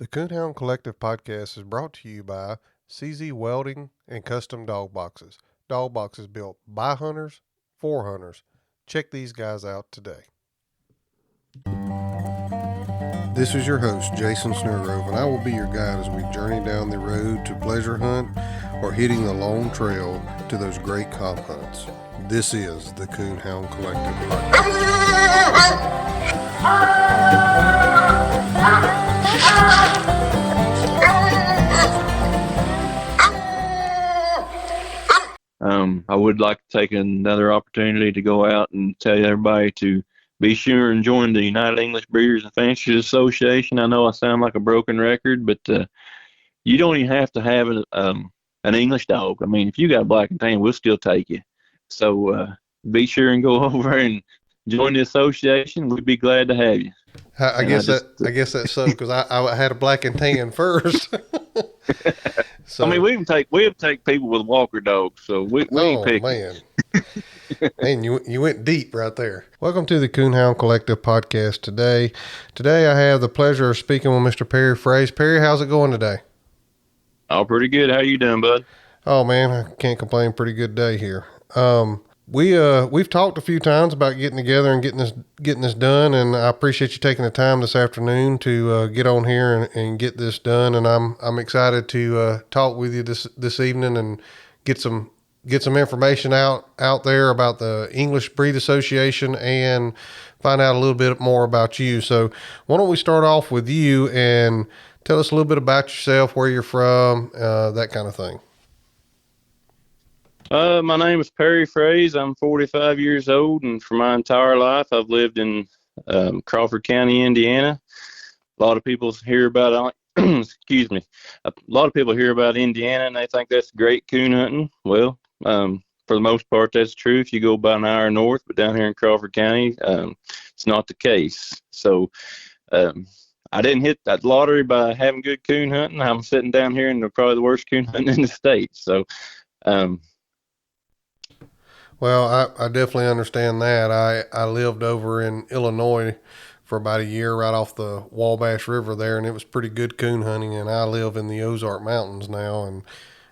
The Coonhound Collective podcast is brought to you by CZ Welding and Custom Dog Boxes. Dog boxes built by hunters for hunters. Check these guys out today. This is your host, Jason Snellgrove, and I will be your guide as we journey down the road to pleasure hunt or hitting the long trail to those great comp hunts. This is the Coonhound Collective podcast. I would like to take another opportunity to go out and tell everybody to be sure and join the United English Breeders and Fanciers Association. I know I sound like a broken record, but you don't even have to have an English dog. I mean, if you got black and tan, we'll still take you. So be sure and go over and join the association. We'd be glad to have you. I guess that's so because I had a black and tan first. So, I mean, we take people with walker dogs, so we ain't picking. Man. Man, you went deep right there. Welcome to the Coonhound Collective podcast today. Today I have the pleasure of speaking with Mr. Perry Fraze. Perry, how's it going today? Oh, pretty good. How you doing, bud? Oh man, I can't complain. Pretty good day here. We've talked a few times about getting together and getting this done, and I appreciate you taking the time this afternoon to get on here and get this done. And I'm excited to talk with you this evening and get some information out there about the English Breed Association and find out a little bit more about you. So why don't we start off with you and tell us a little bit about yourself, where you're from, that kind of thing. My name is Perry Fraze. I'm 45 years old, and for my entire life, I've lived in Crawford County, Indiana. A lot of people hear about excuse me. A lot of people hear about Indiana, and they think that's great coon hunting. Well, for the most part, that's true if you go about an hour north, but down here in Crawford County, it's not the case. So I didn't hit that lottery by having good coon hunting. I'm sitting down here in probably the worst coon hunting in the state. So. Well, I definitely understand that. I lived over in Illinois for about a year right off the Wabash River there, and it was pretty good coon hunting, and I live in the Ozark Mountains now, and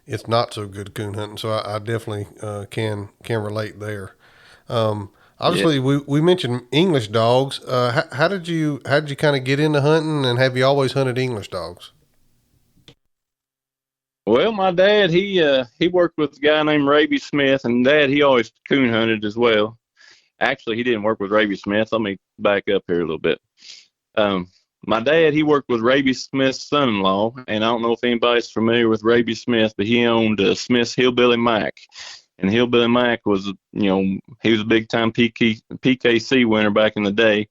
it's not so good coon hunting, so I definitely can relate there. Obviously, yeah. we mentioned English dogs. How did you kind of get into hunting, and have you always hunted English dogs? Well, my dad, he worked with a guy named Raby Smith, and Dad, he always coon hunted as well. Actually, he didn't work with Raby Smith. Let me back up here a little bit. My dad, he worked with Raby Smith's son-in-law, and I don't know if anybody's familiar with Raby Smith, but he owned Smith's Hillbilly Mac. And Hillbilly Mac was, he was a big-time PKC winner back in the day.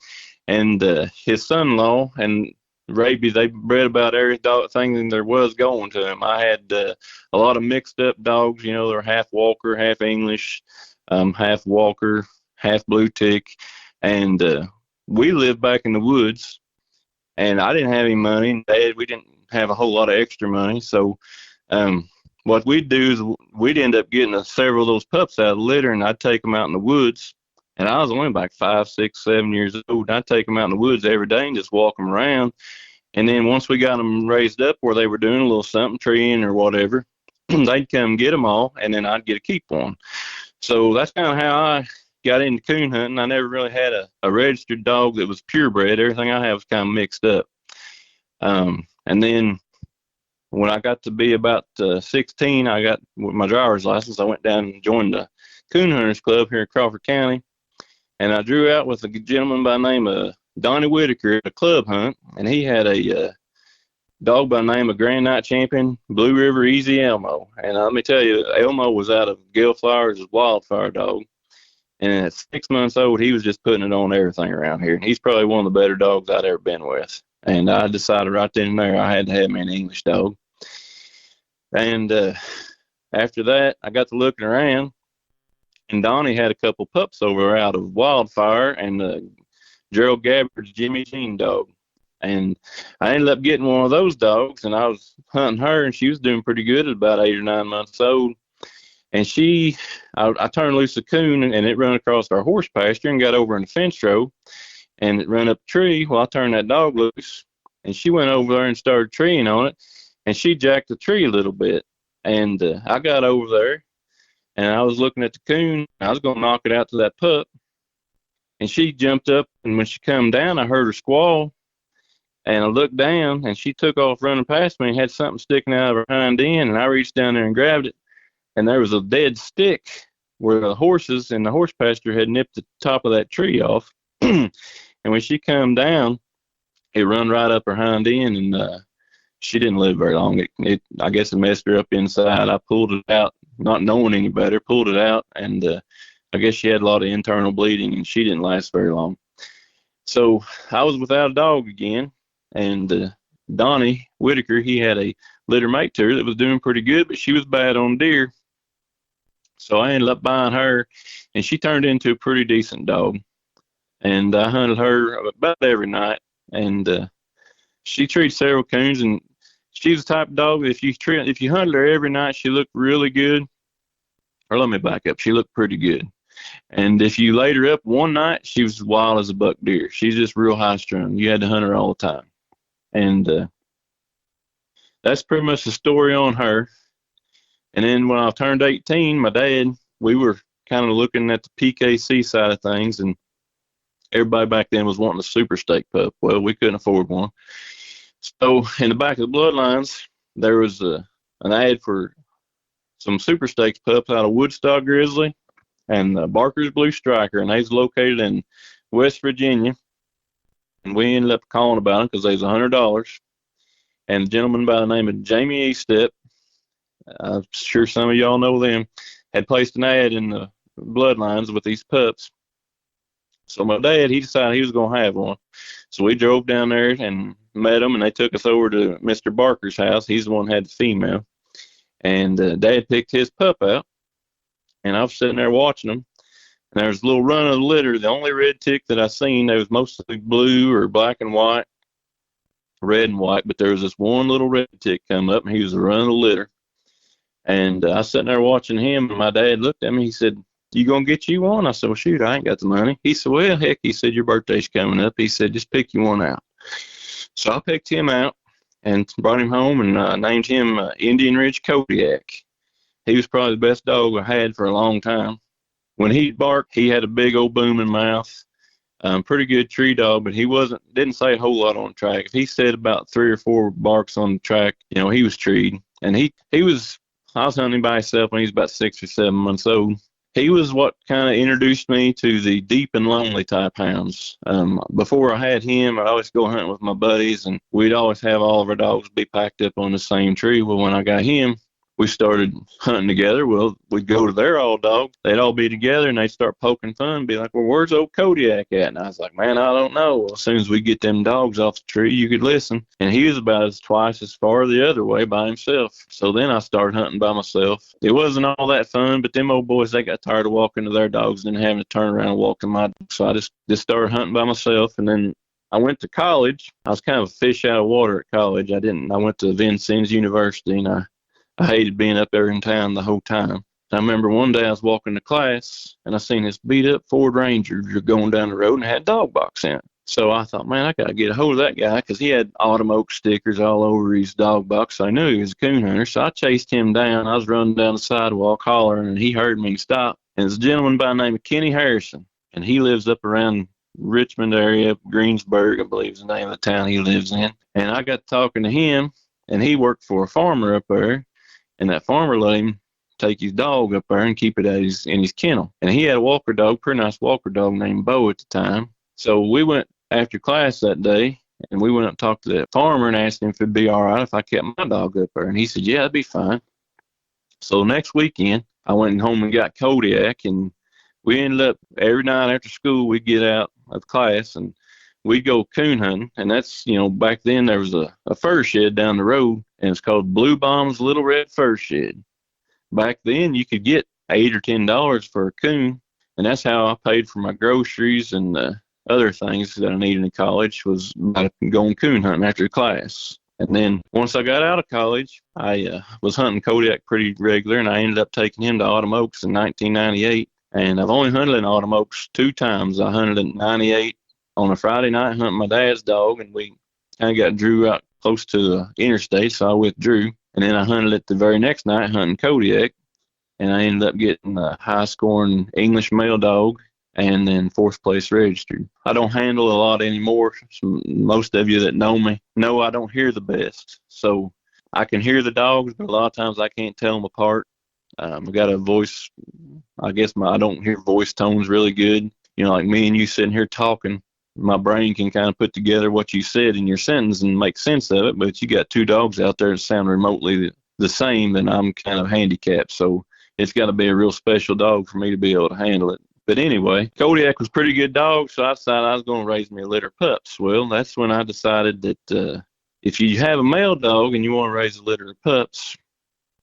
And his son-in-law and Raby, they bred about every dog thing there was going to him. I had a lot of mixed up dogs. They're half Walker, half English, half Walker, half Blue Tick. And we lived back in the woods, and I didn't have any money. Dad, we didn't have a whole lot of extra money. So what we'd do is we'd end up getting several of those pups out of the litter, and I'd take them out in the woods. And I was only like 5, 6, 7 years old. I'd take them out in the woods every day and just walk them around. And then once we got them raised up where they were doing a little something, treeing or whatever, they'd come get them all, and then I'd get a keep one. So that's kind of how I got into coon hunting. I never really had a registered dog that was purebred. Everything I had was kind of mixed up. And then when I got to be about 16, I got with my driver's license. I went down and joined the Coon Hunters Club here in Crawford County. And I drew out with a gentleman by the name of Donnie Whitaker at a club hunt, and he had a dog by the name of Grand Night Champion, Blue River Easy Elmo. And let me tell you, Elmo was out of Gale Flowers' wildfire dog. And at 6 months old, he was just putting it on everything around here. And he's probably one of the better dogs I'd ever been with. And I decided right then and there I had to have me an English dog. And after that, I got to looking around. And Donnie had a couple pups over out of Wildfire and Gerald Gabbard's Jimmy Jean dog. And I ended up getting one of those dogs, and I was hunting her, and she was doing pretty good at about 8 or 9 months old. And I turned loose a coon, and it ran across our horse pasture and got over in the fence row, and it ran up a tree. Well, I turned that dog loose, and she went over there and started treeing on it, and she jacked the tree a little bit. And I got over there, and I was looking at the coon. I was going to knock it out to that pup, and she jumped up, and when she come down, I heard her squall, and I looked down, and she took off running past me and had something sticking out of her hind end, and I reached down there and grabbed it, and there was a dead stick where the horses in the horse pasture had nipped the top of that tree off. And when she come down, it run right up her hind end, and she didn't live very long. I guess it messed her up inside. I pulled it out, not knowing any better, pulled it out, and I guess she had a lot of internal bleeding, and she didn't last very long. So I was without a dog again, and Donnie Whitaker, he had a litter mate to her that was doing pretty good, but she was bad on deer. So I ended up buying her, and she turned into a pretty decent dog. And I hunted her about every night, and she treated several coons, and she's the type of dog that if you hunted her every night, she looked really good. Or let me back up, she looked pretty good. And if you laid her up one night, she was wild as a buck deer. She's just real high strung. You had to hunt her all the time. And that's pretty much the story on her. And then when I turned 18, my dad, we were kind of looking at the PKC side of things, and everybody back then was wanting a super steak pup. Well, we couldn't afford one. So in the back of the bloodlines, there was an ad for some super steaks pups out of Woodstock Grizzly and Barker's Blue Striker, and they was located in West Virginia. And we ended up calling about them because they was $100. And a gentleman by the name of Jamie Estep, I'm sure some of y'all know them, had placed an ad in the bloodlines with these pups. So my dad, he decided he was going to have one. So we drove down there and met them, and they took us over to Mr. Barker's house. He's the one who had the female. And Dad picked his pup out, and I was sitting there watching them. And there was a little run of the litter. The only red tick that I seen, there was mostly blue or black and white, red and white, but there was this one little red tick come up, and he was the run of the litter. And I was sitting there watching him, and my dad looked at me. He said, "You gonna get you one?" I said, "Well, shoot, I ain't got the money." He said, "Well, heck," he said, "your birthday's coming up." He said, "Just pick you one out." So I picked him out and brought him home, and named him Indian Ridge Kodiak. He was probably the best dog I had for a long time. When he barked, he had a big old booming mouth. Pretty good tree dog, but he didn't say a whole lot on the track. If he said about 3 or 4 barks on the track, he was treed. And I was hunting him by himself when he was about 6 or 7 months old. He was what kind of introduced me to the deep and lonely type hounds. Before I had him, I'd always go hunting with my buddies, and we'd always have all of our dogs be packed up on the same tree. Well, when I got him, we started hunting together. Well, we'd go to their old dogs. They'd all be together, and they'd start poking fun and be like, "Well, where's old Kodiak at?" And I was like, "Man, I don't know." Well, as soon as we get them dogs off the tree, you could listen. And he was about twice as far the other way by himself. So then I started hunting by myself. It wasn't all that fun, but them old boys, they got tired of walking to their dogs and having to turn around and walk to my dogs. So I just started hunting by myself. And then I went to college. I was kind of a fish out of water at college. I went to Vincennes University, and I hated being up there in town the whole time. I remember one day I was walking to class, and I seen this beat-up Ford Ranger going down the road and had dog box in it. So I thought, man, I got to get a hold of that guy, because he had Autumn Oak stickers all over his dog box. So I knew he was a coon hunter. So I chased him down. I was running down the sidewalk hollering, and he heard me and stopped. And it's a gentleman by the name of Kenny Harrison, and he lives up around Richmond area, Greensburg, I believe is the name of the town he lives in. And I got talking to him, and he worked for a farmer up there. And that farmer let him take his dog up there and keep it in his kennel. And he had a walker dog, pretty nice walker dog named Bo at the time. So we went after class that day, and we went up and talked to that farmer and asked him if it'd be all right if I kept my dog up there. And he said, "Yeah, it'd be fine." So next weekend, I went home and got Kodiak, and we ended up every night after school, we'd get out of class and we'd go coon hunting. And that's, back then there was a fur shed down the road, and it's called Blue Bomb's Little Red Fur Shed. Back then, you could get $8 or $10 for a coon, and that's how I paid for my groceries and other things that I needed in college, was by going coon hunting after class. And then once I got out of college, I was hunting Kodiak pretty regular, and I ended up taking him to Autumn Oaks in 1998. And I've only hunted in Autumn Oaks 2 times. I hunted in 98 on a Friday night hunting my dad's dog, and we kind of got Drew out close to the interstate, so I withdrew. And then I hunted it the very next night, hunting Kodiak, and I ended up getting a high-scoring English male dog and then fourth place registered. I don't handle a lot anymore. So most of you that know me know I don't hear the best. So I can hear the dogs, but a lot of times I can't tell them apart. I got a voice, I guess I don't hear voice tones really good. You know, like me and you sitting here talking, my brain can kind of put together what you said in your sentence and make sense of it. But you got two dogs out there that sound remotely the same, then I'm kind of handicapped. So it's got to be a real special dog for me to be able to handle it. But anyway, Kodiak was a pretty good dog, so I decided I was going to raise me a litter of pups. Well, that's when I decided that if you have a male dog and you want to raise a litter of pups,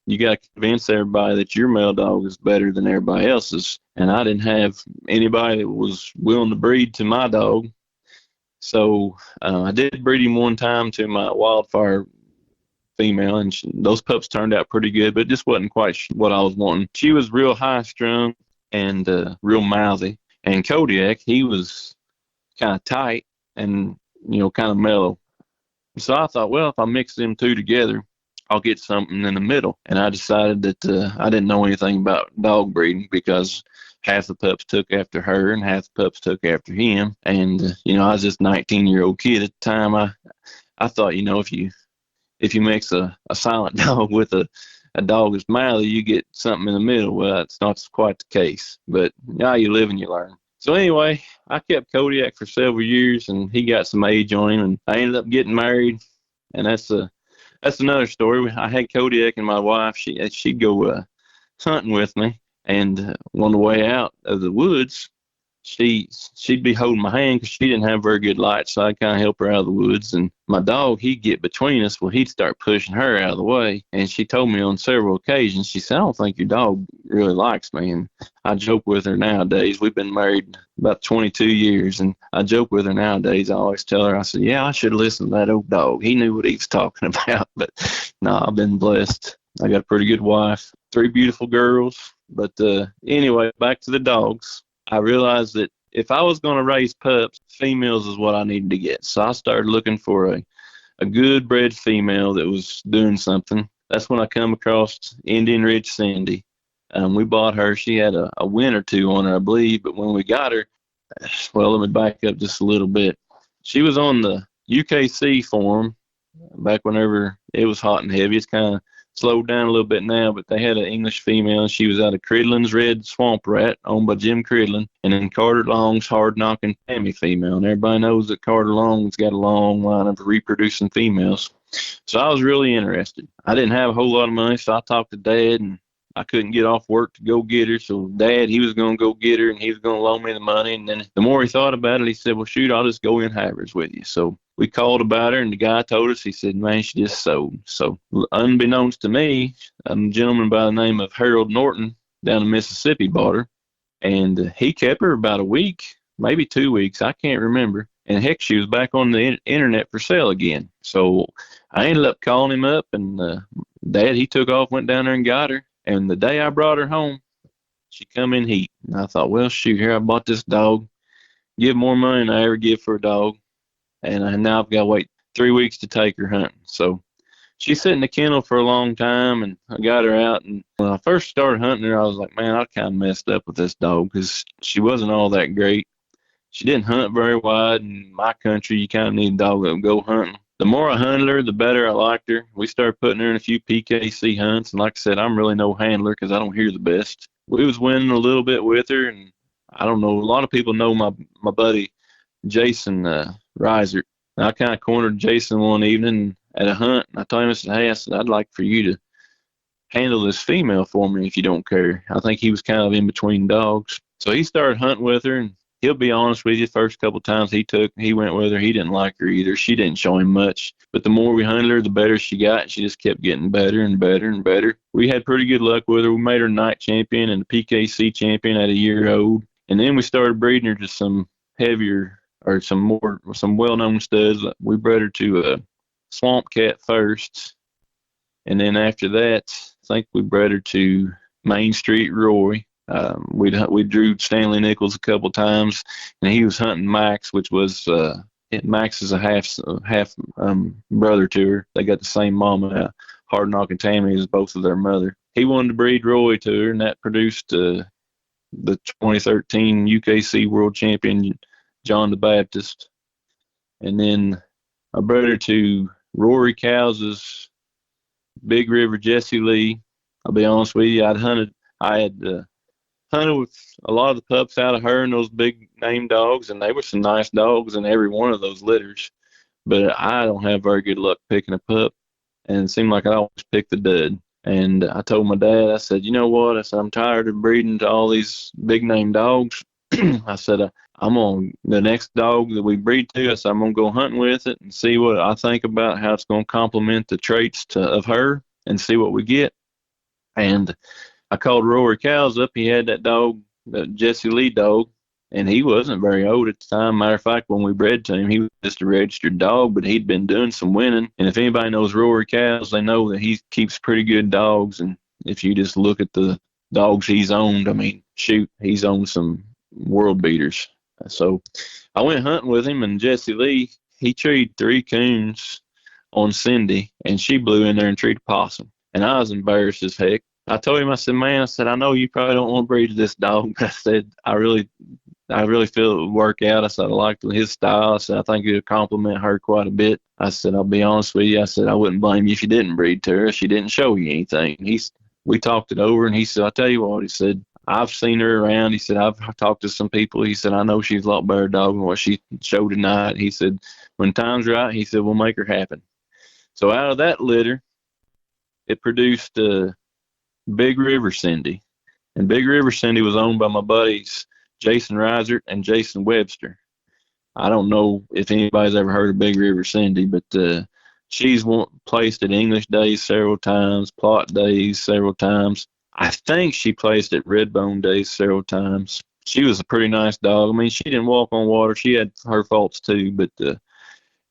you got to convince everybody that your male dog is better than everybody else's. And I didn't have anybody that was willing to breed to my dog. So I did breed him one time to my wildfire female, and those pups turned out pretty good, but it just wasn't quite what I was wanting. She was real high strung and real mouthy. And Kodiak, he was kind of tight and, you know, kind of mellow. So I thought, well, if I mix them two together, I'll get something in the middle. And I decided that I didn't know anything about dog breeding because half the pups took after her and half the pups took after him. And, you know, I was just a 19-year-old kid at the time. I thought, you know, if you mix a silent dog with a dog that's mouthy, you get something in the middle. Well, that's not quite the case. But now you live and you learn. So anyway, I kept Kodiak for several years, and he got some age on him, and I ended up getting married. And that's another story. I had Kodiak and my wife. She'd go hunting with me, and on the way out of the woods, she'd be holding my hand because she didn't have very good light, so I'd kind of help her out of the woods. And my dog, he'd get between us. Well, he'd start pushing her out of the way. And she told me on several occasions, she said, I don't think your dog really likes me. And I joke with her nowadays. We've been married about 22 years, and I joke with her nowadays. I always tell her, I said, yeah, I should have listened to that old dog. He knew what he was talking about. But no, I've been blessed. I got a pretty good wife, 3 beautiful girls. But anyway, back to the dogs. I realized that if I was going to raise pups, females is what I needed to get. So I started looking for a good bred female that was doing something. That's when I come across Indian Ridge Cindy. We bought her. She had a win or two on her, I believe. But when we got her, well, let me back up just a little bit. She was on the UKC form back whenever it was hot and heavy. It's kind of slowed down a little bit now, but they had an English female. She was out of Cridlin's Red Swamp Rat, owned by Jim Cridlin, and then Carter Long's Hard Knocking Tammy female. And everybody knows that Carter Long's got a long line of reproducing females. So I was really interested. I didn't have a whole lot of money, so I talked to Dad, and I couldn't get off work to go get her. So Dad, he was going to go get her, and he was going to loan me the money. And then the more he thought about it, he said, well, shoot, I'll just go in Havers with you. So we called about her, and the guy told us, he said, man, she just sold. So unbeknownst to me, a gentleman by the name of Harold Norton down in Mississippi bought her. And he kept her about a week, maybe 2 weeks. I can't remember. And heck, she was back on the internet for sale again. So I ended up calling him up, and Dad, he took off, went down there and got her. And the day I brought her home, she come in heat. And I thought, well, shoot, here I bought this dog. Give more money than I ever give for a dog. And now I've got to wait 3 weeks to take her hunting. So she sat in the kennel for a long time, and I got her out. And when I first started hunting her, I was like, man, I kind of messed up with this dog because she wasn't all that great. She didn't hunt very wide. In my country, you kind of need a dog that would go hunting. The more I hunted her, the better I liked her. We started putting her in a few PKC hunts. And like I said, I'm really no handler because I don't hear the best. We was winning a little bit with her. And I don't know, a lot of people know my buddy Jason Reiser. I kind of cornered Jason one evening at a hunt. And I told him, I said, hey, I said, I'd like for you to handle this female for me if you don't care. I think he was kind of in between dogs. So he started hunting with her, and he'll be honest with you, first couple of times he went with her, he didn't like her either. She didn't show him much. But the more we hunted her, the better she got, and she just kept getting better and better and better. We had pretty good luck with her. We made her night champion and the PKC champion at a year old. And then we started breeding her to some heavier or some well-known studs. We bred her to a Swamp Cat first. And then after that, I think we bred her to Main Street Roy. We drew Stanley Nichols a couple times, and he was hunting Max, which was Max is a half brother to her. They got the same mama. Hard Knock and Tammy is both of their mother. He wanted to breed Roy to her, and that produced the 2013 UKC World Champion John the Baptist. And then a brother to Rory Cows's Big River Jesse Lee. I'll be honest with you, I had hunted with a lot of the pups out of her and those big name dogs, and they were some nice dogs in every one of those litters. But I don't have very good luck picking a pup, and it seemed like I always picked the dud. And I told my dad, I said, you know what? I said, I'm tired of breeding to all these big name dogs. I said, the next dog that we breed to, I said, I'm going to go hunting with it and see what I think about how it's going to complement the traits of her and see what we get. And I called Rory Cows up. He had that dog, that Jesse Lee dog, and he wasn't very old at the time. Matter of fact, when we bred to him, he was just a registered dog, but he'd been doing some winning. And if anybody knows Rory Cows, they know that he keeps pretty good dogs. And if you just look at the dogs he's owned, I mean, shoot, he's owned some world beaters. So I went hunting with him, and Jesse Lee, he treed 3 coons on Cindy, and she blew in there and treated a possum. And I was embarrassed as heck. I told him, I said, man, I said, I know you probably don't want to breed this dog, but I said, I really feel it would work out. I said, I liked his style. I said, I think it would compliment her quite a bit. I said, I'll be honest with you. I said, I wouldn't blame you if you didn't breed to her. She didn't show you anything. We talked it over, and he said, I'll tell you what, he said, I've seen her around. He said, I've talked to some people. He said, I know she's a lot better dog than what she showed tonight. He said, when time's right, he said, we'll make her happen. So out of that litter, it produced Big River Cindy. And Big River Cindy was owned by my buddies Jason Reiser and Jason Webster. I don't know if anybody's ever heard of Big River Cindy, but she's placed at English Days several times, Plot Days several times. I think she placed at Redbone Days several times. She was a pretty nice dog. I mean, she didn't walk on water. She had her faults too, but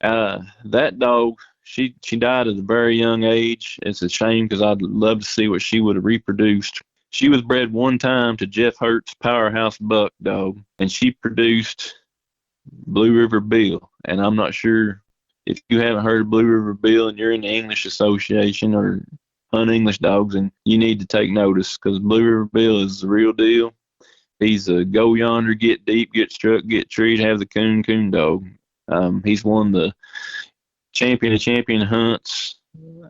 that dog, she died at a very young age. It's a shame because I'd love to see what she would have reproduced. She was bred one time to Jeff Hurt's Powerhouse Buck dog, and she produced Blue River Bill. And I'm not sure if you haven't heard of Blue River Bill and you're in the English Association or hunt English dogs, and you need to take notice because Blue River Bill is the real deal. He's a go yonder, get deep, get struck, get treed, have the coon dog. He's won the champion of champion hunts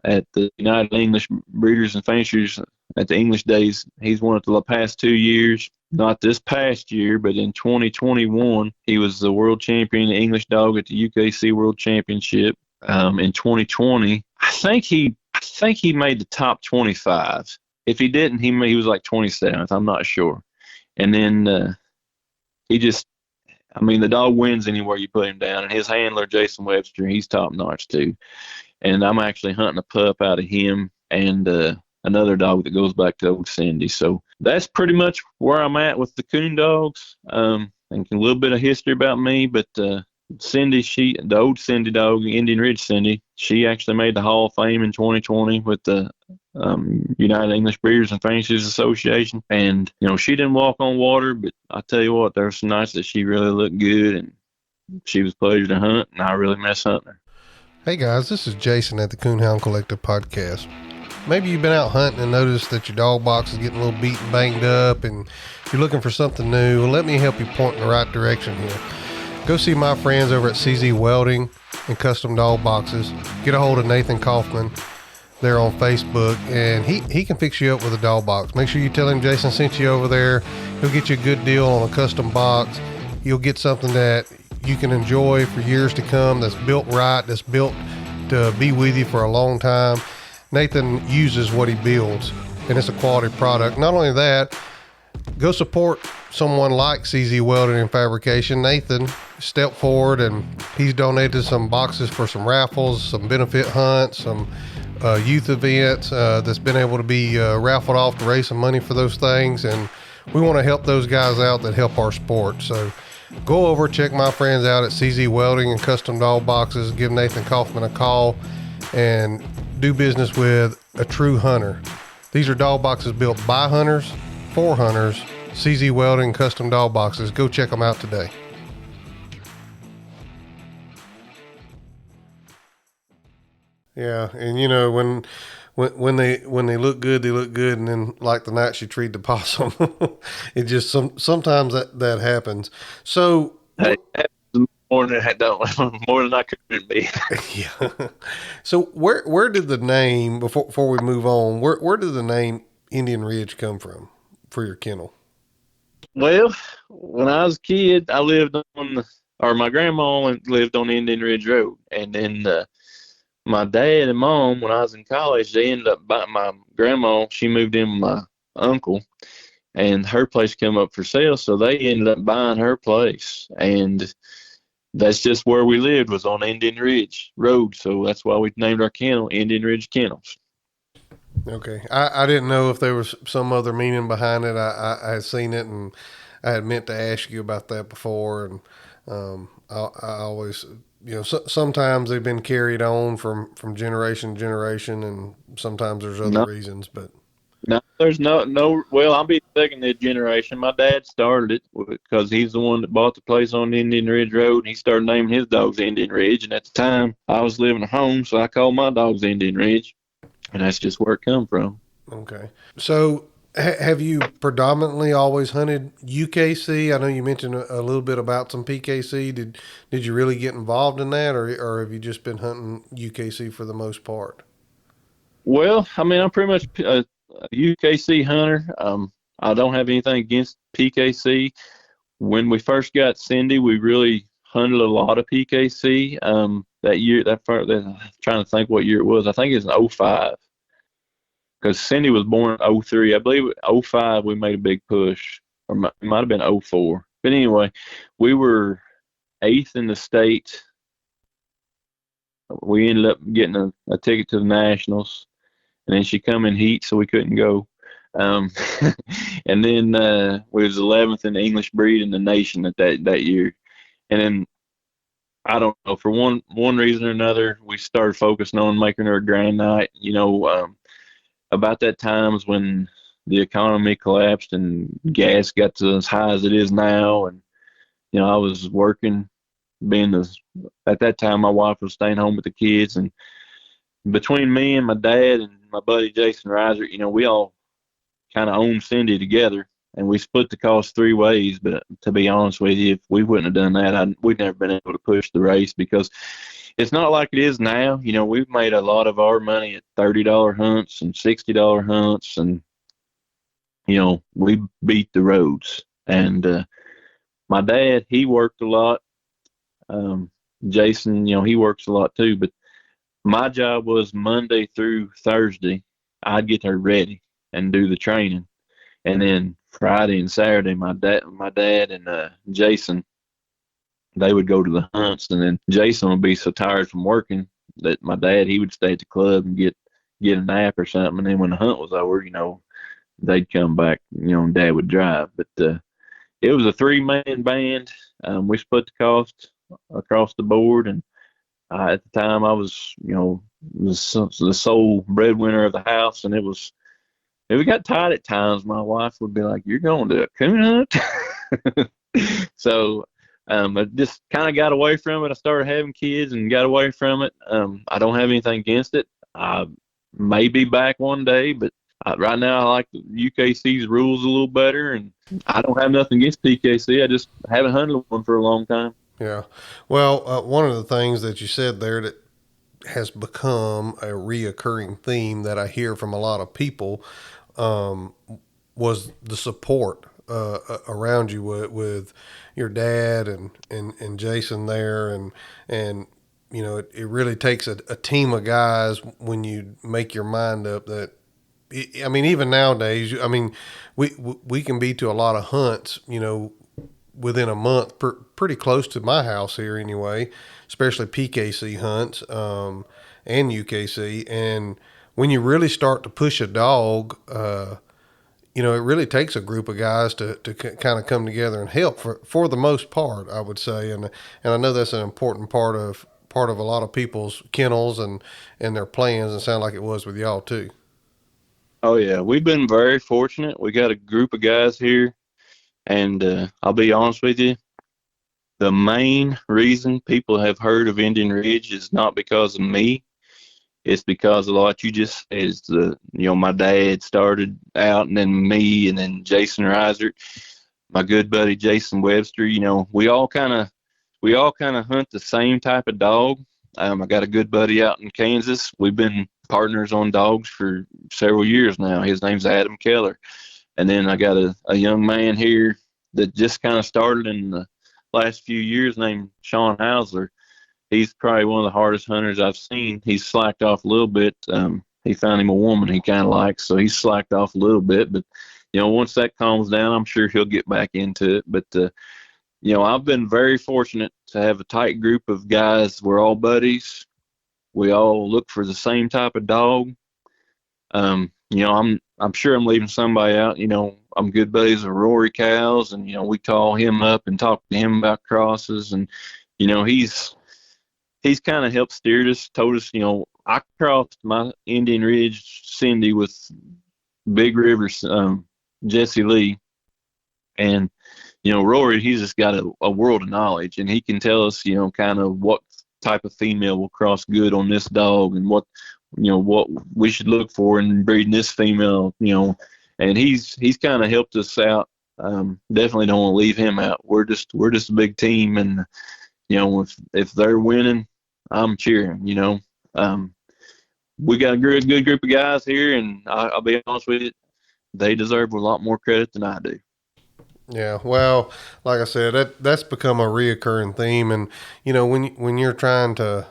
at the United English Breeders and Fanciers at the English Days. He's won it the past 2 years. Not this past year, but in 2021, he was the world champion English dog at the UKC World Championship. In 2020, I think he made the top 25. If he didn't, he was like 27th. I'm not sure. And then the dog wins anywhere you put him down. And his handler, Jason Webster, he's top notch too. And I'm actually hunting a pup out of him and another dog that goes back to old Cindy. So that's pretty much where I'm at with the coon dogs. And a little bit of history about me, but Cindy, the old Cindy dog, Indian Ridge Cindy, she actually made the Hall of Fame in 2020 with the United English Breeders and Fanciers Association. And, she didn't walk on water, but I tell you what, there were some nights that she really looked good, and she was a pleasure to hunt, and I really miss hunting her. Hey guys, this is Jason at the Coonhound Collective podcast. Maybe you've been out hunting and noticed that your dog box is getting a little beat and banged up, and you're looking for something new. Well, let me help you point in the right direction here. Go see my friends over at CZ Welding and Custom Dog Boxes. Get a hold of Nathan Kaufman. They're on Facebook, and he can fix you up with a dog box. Make sure you tell him Jason sent you over there. He'll get you a good deal on a custom box. You'll get something that you can enjoy for years to come, that's built right, that's built to be with you for a long time. Nathan uses what he builds, and it's a quality product. Not only that, go support someone like CZ Welding and Fabrication. Nathan stepped forward, and he's donated some boxes for some raffles, some benefit hunts, some youth events that's been able to be raffled off to raise some money for those things. And we want to help those guys out that help our sport. So go over, check my friends out at CZ Welding and Custom Dog Boxes. Give Nathan Kaufman a call and do business with a true hunter. These are dog boxes built by hunters, for hunters. CZ Welding Custom Dog Boxes. Go check them out today. Yeah, and when they look good, they look good, and then like the night she treated the possum, it just sometimes that happens. So Hey, what? more than I don't, more than I could be. Yeah. So where did the name before we move on? Where did the name Indian Ridge come from for your kennel? Well, when I was a kid, I lived on or my grandma lived on Indian Ridge Road, and then my dad and mom, when I was in college, they ended up buying my grandma. She moved in with my uncle, and her place came up for sale, so they ended up buying her place, and that's just where we lived was on Indian Ridge Road, so that's why we named our kennel Indian Ridge Kennels. Okay, I didn't know if there was some other meaning behind it. I had seen it, and I had meant to ask you about that before, and I always, sometimes they've been carried on from generation to generation, and sometimes there's other No, reasons. But no, there's no. Well, I'll be second generation. My dad started it because he's the one that bought the place on Indian Ridge Road, and he started naming his dogs Indian Ridge. And at the time, I was living at home, so I called my dogs Indian Ridge, and that's just where it come from. okay, so have you predominantly always hunted UKC? I know you mentioned a little bit about some PKC. Did you really get involved in that, or have you just been hunting UKC for the most part? Well, I mean, I'm pretty much a UKC hunter. I don't have anything against PKC. When we first got Cindy, we really hunted a lot of PKC. That year, I'm trying to think what year it was. I think it's in '05 because Cindy was born in '03. I believe '05 we made a big push, or it might have been '04. But anyway, we were eighth in the state. We ended up getting a ticket to the Nationals, and then she come in heat, so we couldn't go. Um, and then we was 11th in the English breed in the nation at that year. And then I don't know, for one reason or another, we started focusing on making her a grand night. About that time is when the economy collapsed and gas got to as high as it is now. And I was working, at that time my wife was staying home with the kids, and between me and my dad and my buddy Jason Reiser, we all kind of owned Cindy together, and we split the cost three ways. But to be honest with you, if we wouldn't have done that, we'd never been able to push the race because it's not like it is now. We've made a lot of our money at $30 hunts and $60 hunts, and we beat the roads. And my dad, he worked a lot. Jason, he works a lot too. But my job was Monday through Thursday. I'd get her ready and do the training, and then Friday and Saturday, my dad and Jason, they would go to the hunts, and then Jason would be so tired from working that my dad, he would stay at the club and get a nap or something, and then when the hunt was over, they'd come back, and Dad would drive. But it was a three-man band. We split the cost across the board, and at the time I was, the sole breadwinner of the house, and if we got tired at times, my wife would be like, "You're going to a coon hunt?" So I just kind of got away from it. I started having kids and got away from it. I don't have anything against it. I may be back one day, but right now I like the UKC's rules a little better, and I don't have nothing against PKC. I just haven't hunted one for a long time. Yeah. Well, one of the things that you said there that has become a reoccurring theme that I hear from a lot of people um, was the support around you with your dad and Jason there, and it really takes a team of guys when you make your mind up that. I mean, even nowadays, I mean, we can be to a lot of hunts, within a month, pretty close to my house here anyway, especially PKC hunts and UKC. And when you really start to push a dog, it really takes a group of guys to kind of come together and help for the most part, I would say. And I know that's an important part of a lot of people's kennels and their plans, and sound like it was with y'all too. Oh yeah, we've been very fortunate. We got a group of guys here, and I'll be honest with you. The main reason people have heard of Indian Ridge is not because of me. it's because a lot you just said is my dad started out, and then me, and then Jason Reiser, my good buddy Jason Webster. We all kind of hunt the same type of dog. I got a good buddy out in Kansas. We've been partners on dogs for several years now. His name's Adam Keller. And then I got a young man here that just kind of started in the last few years named Sean Hausler. He's probably one of the hardest hunters I've seen. He's slacked off a little bit. He found him a woman he kind of likes, so he's slacked off a little bit. But, once that calms down, I'm sure he'll get back into it. But, I've been very fortunate to have a tight group of guys. We're all buddies. We all look for the same type of dog. I'm sure I'm leaving somebody out. I'm good buddies with Rory Cows, and we call him up and talk to him about crosses, and he's kind of helped steer us. Told us, I crossed my Indian Ridge Cindy with Big River Jesse Lee, and Rory, he's just got a world of knowledge, and he can tell us, kind of what type of female will cross good on this dog, and what we should look for in breeding this female, and he's kind of helped us out. Definitely don't want to leave him out. We're just a big team, and if they're winning, I'm cheering. We got a good group of guys here, and I'll be honest with you, they deserve a lot more credit than I do. Yeah, well, like I said, that's become a reoccurring theme, and when you're trying to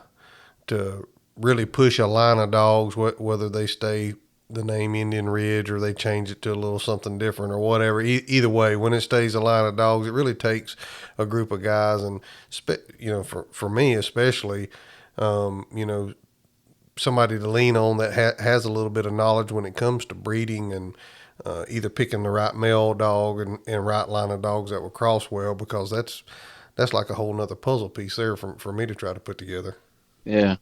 really push a line of dogs, whether they stay the name Indian Ridge or they change it to a little something different or whatever, either way, when it stays a line of dogs, it really takes a group of guys, and for me especially, somebody to lean on that has a little bit of knowledge when it comes to breeding and either picking the right male dog and right line of dogs that will cross well, because that's like a whole nother puzzle piece there for me to try to put together. Yeah.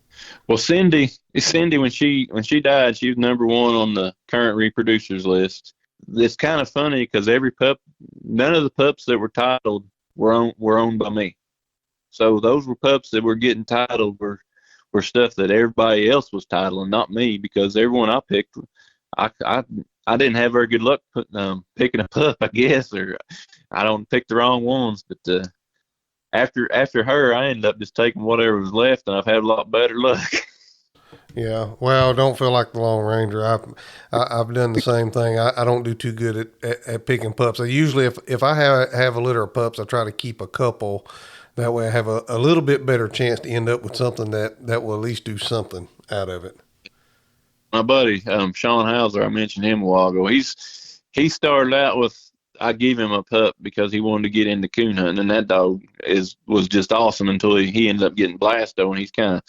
Well, Cindy, when she died, she was number one on the current reproducers list. It's kind of funny because none of the pups that were titled were owned by me. So those were pups that were getting titled were stuff that everybody else was titling, not me, because everyone I picked, I didn't have very good luck picking a pup, I guess, or I don't pick the wrong ones. But after her, I ended up just taking whatever was left, and I've had a lot better luck. Yeah, well, don't feel like the Lone Ranger. I've done the same thing. I don't do too good at picking pups. I usually, if I have a litter of pups, I try to keep a couple. That way I have a little bit better chance to end up with something that will at least do something out of it. My buddy, Sean Hauser, I mentioned him a while ago. He started out with, I gave him a pup because he wanted to get into coon hunting, and that dog was just awesome until he ended up getting blasto, and he's kind of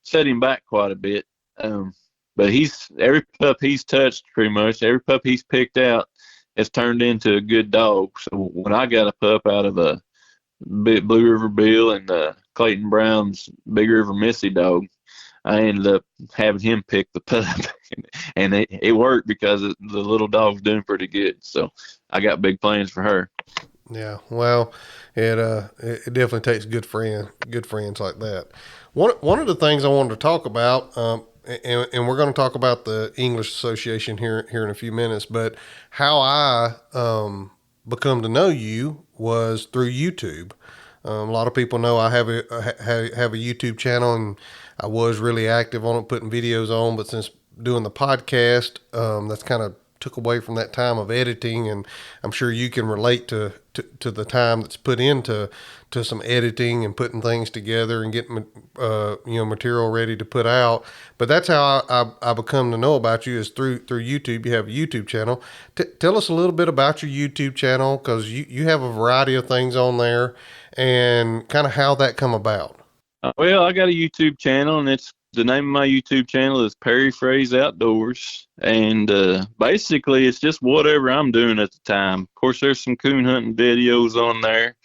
set him back quite a bit. But every pup he's touched, pretty much every pup he's picked out has turned into a good dog. So when I got a pup out of a Blue River Bill and Clayton Brown's Big River Missy dog, I ended up having him pick the pup, and it worked because the little dog's doing pretty good. So I got big plans for her. Yeah, well, it definitely takes good friends like that. One of the things I wanted to talk about, and we're going to talk about the English Association here in a few minutes, but how I become to know you was through YouTube. A lot of people know I have a YouTube channel, and I was really active on it, putting videos on. But since doing the podcast, that's kind of took away from that time of editing, and I'm sure you can relate to the time that's put into some editing and putting things together and getting material ready to put out. But that's how I become to know about you, is through YouTube. You have a YouTube channel. Tell us a little bit about your YouTube channel, because you have a variety of things on there, and kind of how that come about. Well, I got a YouTube channel, and the name of my YouTube channel is Perry Fraze Outdoors, and basically it's just whatever I'm doing at the time. Of course, there's some coon hunting videos on there.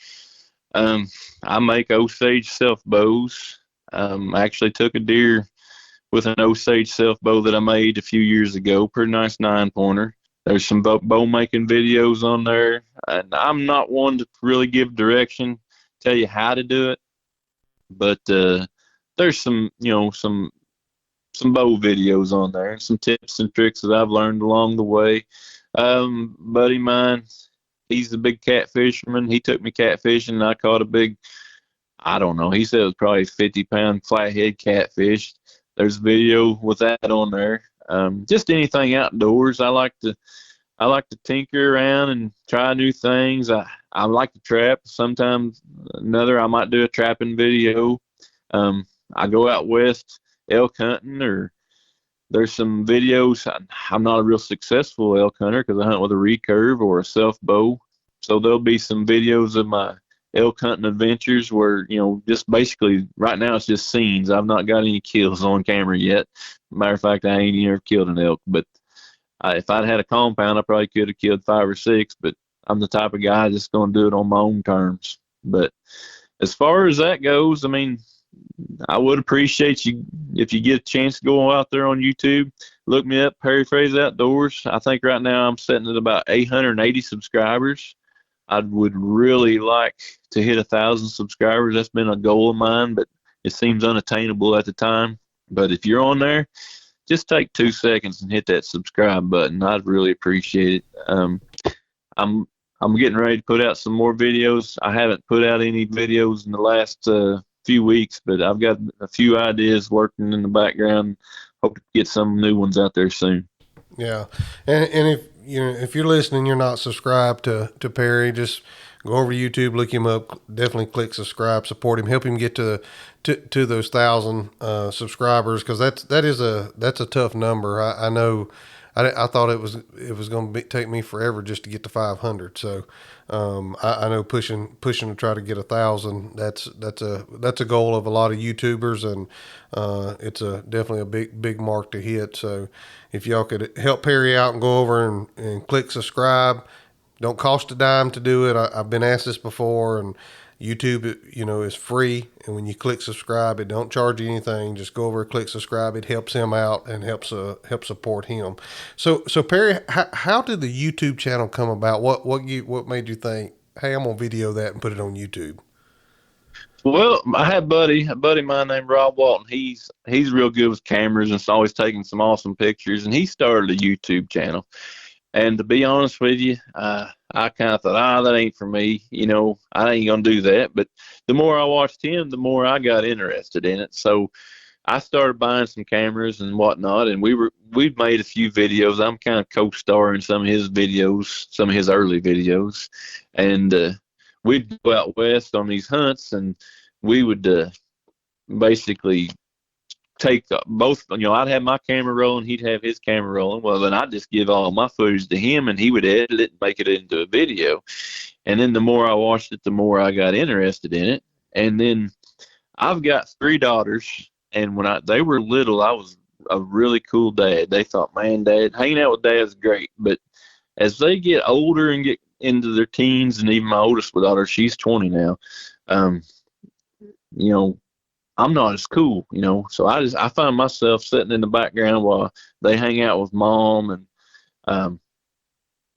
I make Osage self bows. I actually took a deer with an Osage self bow that I made a few years ago. Pretty nice 9-pointer. There's some bow making videos on there, and I'm not one to really give direction, tell you how to do it, but there's some bow videos on there and some tips and tricks that I've learned along the way. Buddy mine, he's a big catfisherman. He took me catfishing and I caught a big, I don't know, he said it was probably 50-pound flathead catfish. There's a video with that on there. Just anything outdoors. I like to tinker around and try new things. I like to trap. Sometimes I might do a trapping video. I go out west elk hunting, or there's some videos. I'm not a real successful elk hunter because I hunt with a recurve or a self bow. So there'll be some videos of my elk hunting adventures where, just basically right now it's just scenes. I've not got any kills on camera yet. Matter of fact, I ain't ever killed an elk, but if I'd had a compound, I probably could have killed 5 or 6, but I'm the type of guy just going to do it on my own terms. But as far as that goes, I mean, I would appreciate you if you get a chance to go out there on YouTube, look me up, Perry Fraze Outdoors. I think right now I'm sitting at about 880 subscribers. I would really like to hit 1,000 subscribers. That's been a goal of mine, but it seems unattainable at the time. But if you're on there, just take 2 seconds and hit that subscribe button. I'd really appreciate it. I'm getting ready to put out some more videos. I haven't put out any videos in the last few weeks, but I've got a few ideas working in the background. Hope to get some new ones out there soon. Yeah, and if you're listening, you're not subscribed to Perry, just go over to YouTube, look him up, definitely click subscribe, support him, help him get to those 1,000 subscribers, because that's a tough number. I know. I thought it was going to take me forever just to get to 500. So I know pushing to try to get 1,000. That's a goal of a lot of YouTubers, and it's definitely a big mark to hit. So if y'all could help Perry out and go over and click subscribe, don't cost a dime to do it. I've been asked this before, and YouTube, is free. And when you click subscribe, it don't charge you anything. Just go over and click subscribe. It helps him out and helps support him. So Perry, how did the YouTube channel come about? What made you think, hey, I'm gonna video that and put it on YouTube? Well, I had a buddy of mine named Rob Walton. He's real good with cameras and is always taking some awesome pictures. And he started a YouTube channel. And to be honest with you, I kind of thought, that ain't for me. I ain't going to do that. But the more I watched him, the more I got interested in it. So I started buying some cameras and whatnot, and we've made a few videos. I'm kind of co-starring some of his videos, some of his early videos. And we'd go out west on these hunts, and we would basically take both, I'd have my camera rolling, he'd have his camera rolling. Well, then I'd just give all my footage to him, and he would edit it and make it into a video. And then the more I watched it, the more I got interested in it. And then I've got 3 daughters, and when they were little, I was a really cool dad. They thought, man, Dad, hanging out with Dad's great. But as they get older and get into their teens, and even my oldest daughter, she's 20 now, I'm not as cool, So I find myself sitting in the background while they hang out with Mom, and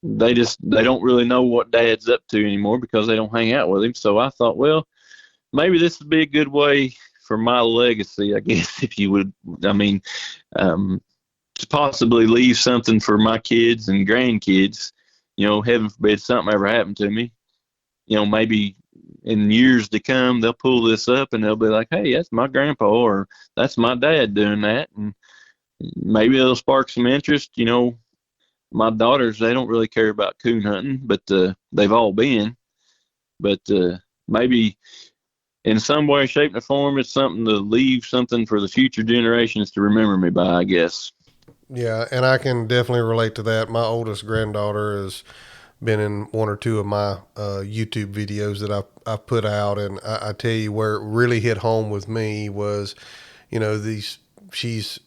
they don't really know what Dad's up to anymore because they don't hang out with him. So I thought, well, maybe this would be a good way for my legacy, I guess, if you would. I mean, to possibly leave something for my kids and grandkids. Heaven forbid something ever happened to me. Maybe in years to come, they'll pull this up and they'll be like, hey, that's my grandpa, or that's my dad doing that. And maybe it'll spark some interest. My daughters, they don't really care about coon hunting, but they've all been. But maybe in some way, shape, or form, it's something to leave something for the future generations to remember me by, I guess. Yeah, and I can definitely relate to that. My oldest granddaughter has been in 1 or 2 of my YouTube videos that I've put out, and I tell you where it really hit home with me was, she's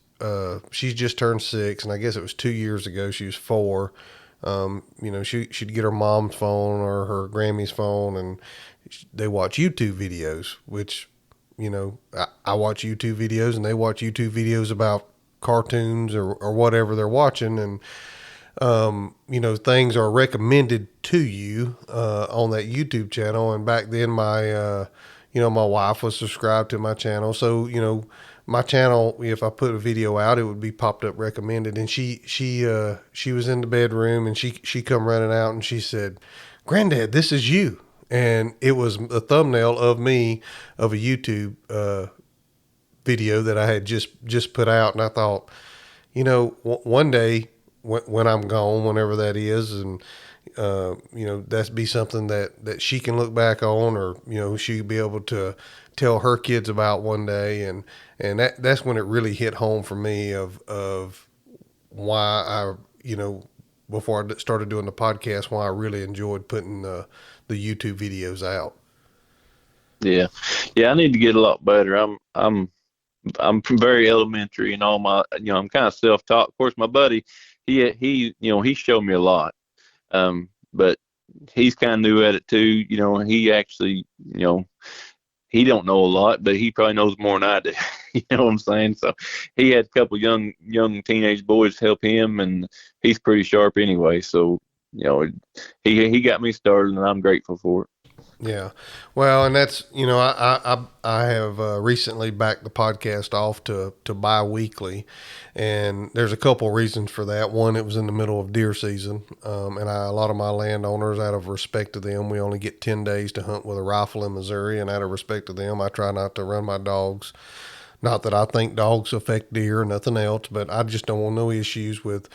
just turned 6, and I guess it was 2 years ago. She was 4. She'd get her mom's phone or her Grammy's phone, and they watch YouTube videos, which, I watch YouTube videos, and they watch YouTube videos about cartoons or whatever they're watching, and things are recommended to you on that YouTube channel. And back then my wife was subscribed to my channel, so my channel, if I put a video out, it would be popped up recommended. And she was in the bedroom, and she come running out, and she said, "Granddad, this is you." And it was a thumbnail of me of a YouTube video that I had just put out. And I thought, one day when I'm gone, whenever that is, and that'd be something that she can look back on, or she'd be able to tell her kids about one day. And that's when it really hit home for me of why I, before I started doing the podcast, why I really enjoyed putting the YouTube videos out. Yeah, yeah. I need to get a lot better. I'm very elementary in all my. I'm kind of self-taught. Of course, my buddy, he showed me a lot. But he's kind of new at it too. He actually, he don't know a lot, but he probably knows more than I do. You know what I'm saying? So he had a couple young teenage boys help him, and he's pretty sharp anyway. So he got me started, and I'm grateful for it. Yeah. Well, and that's, I have recently backed the podcast off to bi-weekly, and there's a couple reasons for that. One, it was in the middle of deer season. And a lot of my landowners, out of respect to them, we only get 10 days to hunt with a rifle in Missouri. And out of respect to them, I try not to run my dogs. Not that I think dogs affect deer or nothing else, but I just don't want no issues with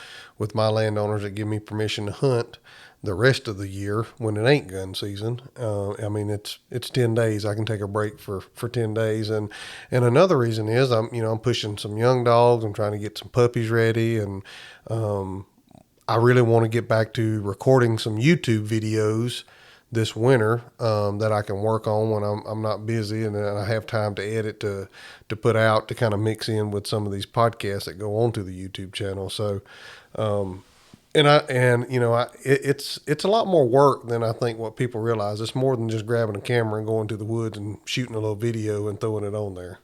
my landowners that give me permission to hunt the rest of the year when it ain't gun season. I mean, it's 10 days. I can take a break for 10 days. And another reason is I'm pushing some young dogs. I'm trying to get some puppies ready. And, I really want to get back to recording some YouTube videos this winter, that I can work on when I'm not busy, and then I have time to edit to put out, to kind of mix in with some of these podcasts that go onto the YouTube channel. So, it's a lot more work than I think what people realize. It's more than just grabbing a camera and going to the woods and shooting a little video and throwing it on there.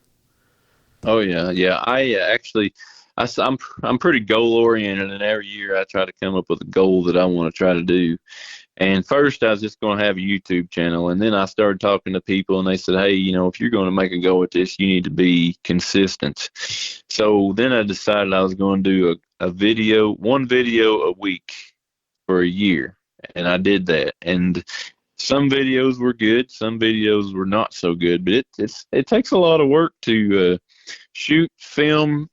Oh yeah, yeah. I'm pretty goal oriented, and every year I try to come up with a goal that I want to try to do. And first, I was just going to have a YouTube channel, and then I started talking to people, and they said, "Hey, if you're going to make a go at this, you need to be consistent." So then I decided I was going to do one video a week for a year, and I did that. And some videos were good, some videos were not so good, but it takes a lot of work to shoot, film,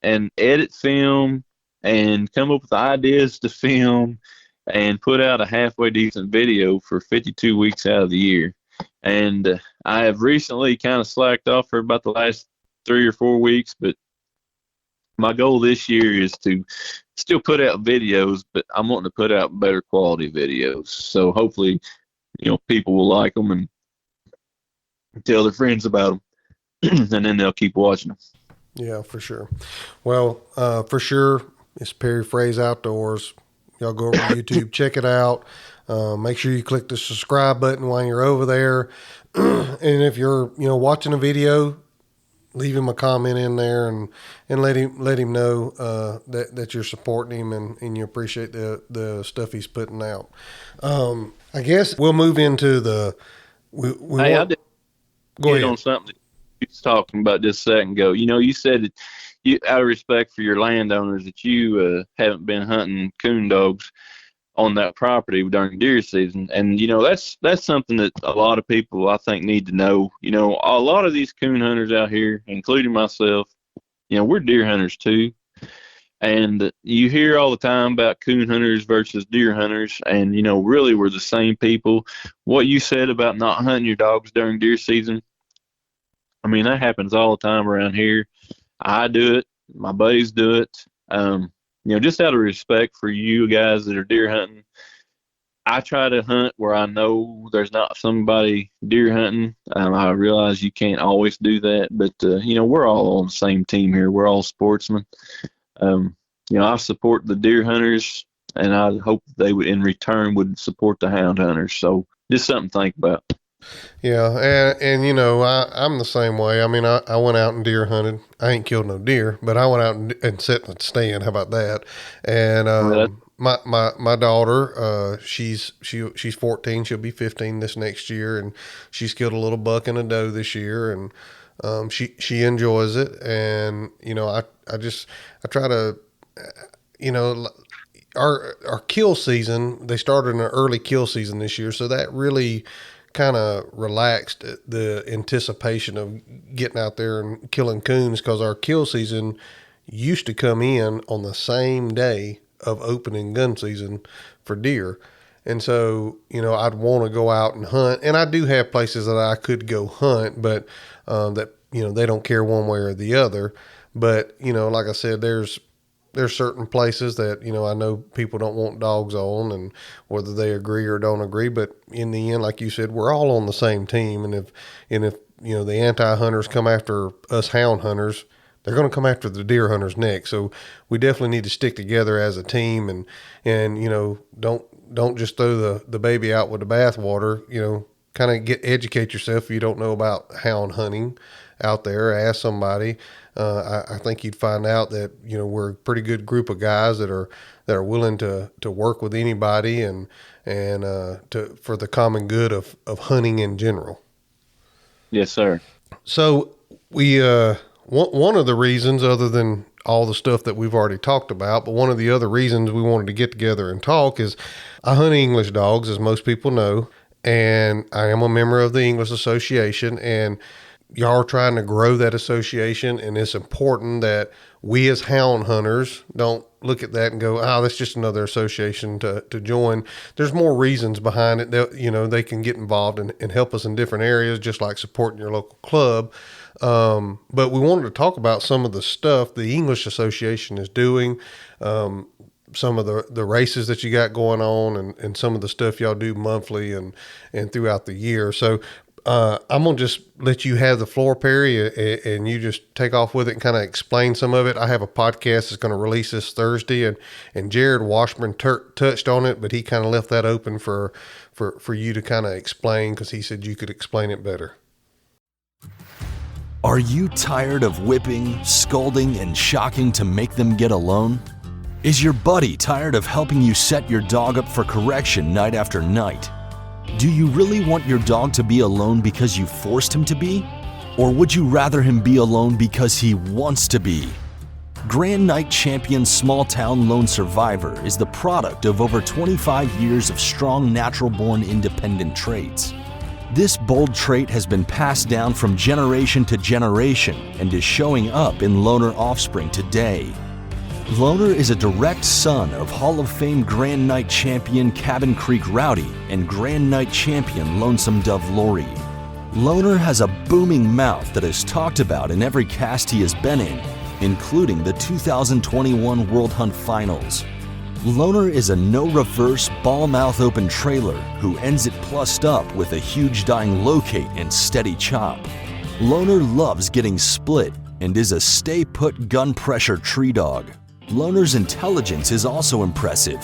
and edit film, and come up with ideas to film, and put out a halfway decent video for 52 weeks out of the year. And I have recently kind of slacked off for about the last 3 or 4 weeks, but my goal this year is to still put out videos, but I'm wanting to put out better quality videos. So hopefully, people will like them and tell their friends about them, and then they'll keep watching them. Yeah, for sure. Well, for sure, it's Perry Fraze Outdoors. Y'all go over to YouTube, check it out. Make sure you click the subscribe button while you're over there. And if you're, watching a video, leave him a comment in there and let him know that you're supporting him and you appreciate the stuff he's putting out. I guess we'll move into the. I did go ahead on something that you was talking about just a second ago. You said that you, out of respect for your landowners, that you haven't been hunting coon dogs on that property during deer season, and that's something that a lot of people I think need to know. A lot of these coon hunters out here, including myself, we're deer hunters too, and you hear all the time about coon hunters versus deer hunters, and really we're the same people. What you said about not hunting your dogs during deer season, I mean, that happens all the time around here. I do it. My buddies do it. Just out of respect for you guys that are deer hunting, I try to hunt where I know there's not somebody deer hunting. I realize you can't always do that, but we're all on the same team here. We're all sportsmen. I support the deer hunters, and I hope they would, in return, would support the hound hunters. So just something to think about. Yeah, and I'm the same way. I mean, I went out and deer hunted. I ain't killed no deer, but I went out and sat in a stand. How about that? And my daughter, she's 14. She'll be 15 this next year, and she's killed a little buck and a doe this year. And She enjoys it, and I try to, you know, our kill season. They started an early kill season this year, so that really kind of relaxed the anticipation of getting out there and killing coons, because our kill season used to come in on the same day of opening gun season for deer. And so, I'd want to go out and hunt. And I do have places that I could go hunt, but that, they don't care one way or the other. But, like I said, there's certain places that, I know people don't want dogs on, and whether they agree or don't agree. But in the end, like you said, we're all on the same team. And if the anti-hunters come after us hound hunters, they're going to come after the deer hunters next. So we definitely need to stick together as a team, and don't just throw the baby out with the bathwater. Kind of educate yourself if you don't know about hound hunting out there. Ask somebody. I think you'd find out that we're a pretty good group of guys that are willing to work with anybody, and to for the common good of hunting in general. Yes, sir. So we one of the reasons, other than all the stuff that we've already talked about, but one of the other reasons we wanted to get together and talk is I hunt English dogs, as most people know, and I am a member of the English Association, and y'all are trying to grow that association, and it's important that we as hound hunters don't look at that and go, oh, that's just another association to join. There's more reasons behind it that, they can get involved and help us in different areas, just like supporting your local club. But we wanted to talk about some of the stuff the English Association is doing, some of the races that you got going on, and some of the stuff y'all do monthly and throughout the year. So I'm going to just let you have the floor, Perry, and you just take off with it and kind of explain some of it. I have a podcast that's going to release this Thursday, and Jared Washburn touched on it, but he kind of left that open for you to kind of explain, because he said you could explain it better. Are you tired of whipping, scolding, and shocking to make them get alone? Is your buddy tired of helping you set your dog up for correction night after night? Do you really want your dog to be alone because you forced him to be? Or would you rather him be alone because he wants to be? Grand Night Champion Small Town Lone Survivor is the product of over 25 years of strong natural-born independent traits. This bold trait has been passed down from generation to generation and is showing up in loner offspring today. Loner is a direct son of Hall of Fame Grand Night Champion Cabin Creek Rowdy and Grand Night Champion Lonesome Dove Lori. Loner has a booming mouth that is talked about in every cast he has been in, including the 2021 World Hunt Finals. Loner is a no-reverse, ball-mouth open trailer who ends it plussed up with a huge dying locate and steady chop. Loner loves getting split and is a stay-put gun-pressure tree dog. Loner's intelligence is also impressive.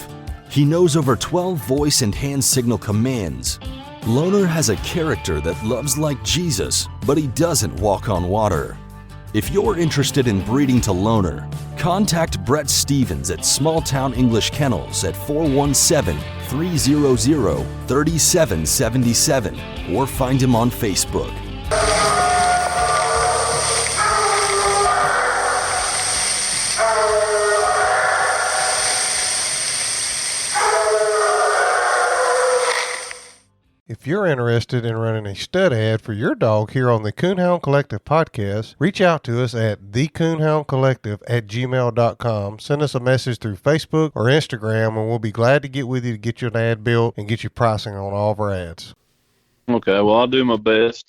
He knows over 12 voice and hand signal commands. Loner has a character that loves like Jesus, but he doesn't walk on water. If you're interested in breeding to Loner, contact Brett Stevens at Small Town English Kennels at 417-300-3777 or find him on Facebook. If you're interested in running a stud ad for your dog here on the Coonhound Collective podcast, reach out to us at thecoonhoundcollective@gmail.com. Send us a message through Facebook or Instagram, and we'll be glad to get with you to get you an ad built and get you pricing on all of our ads. Okay, well, I'll do my best.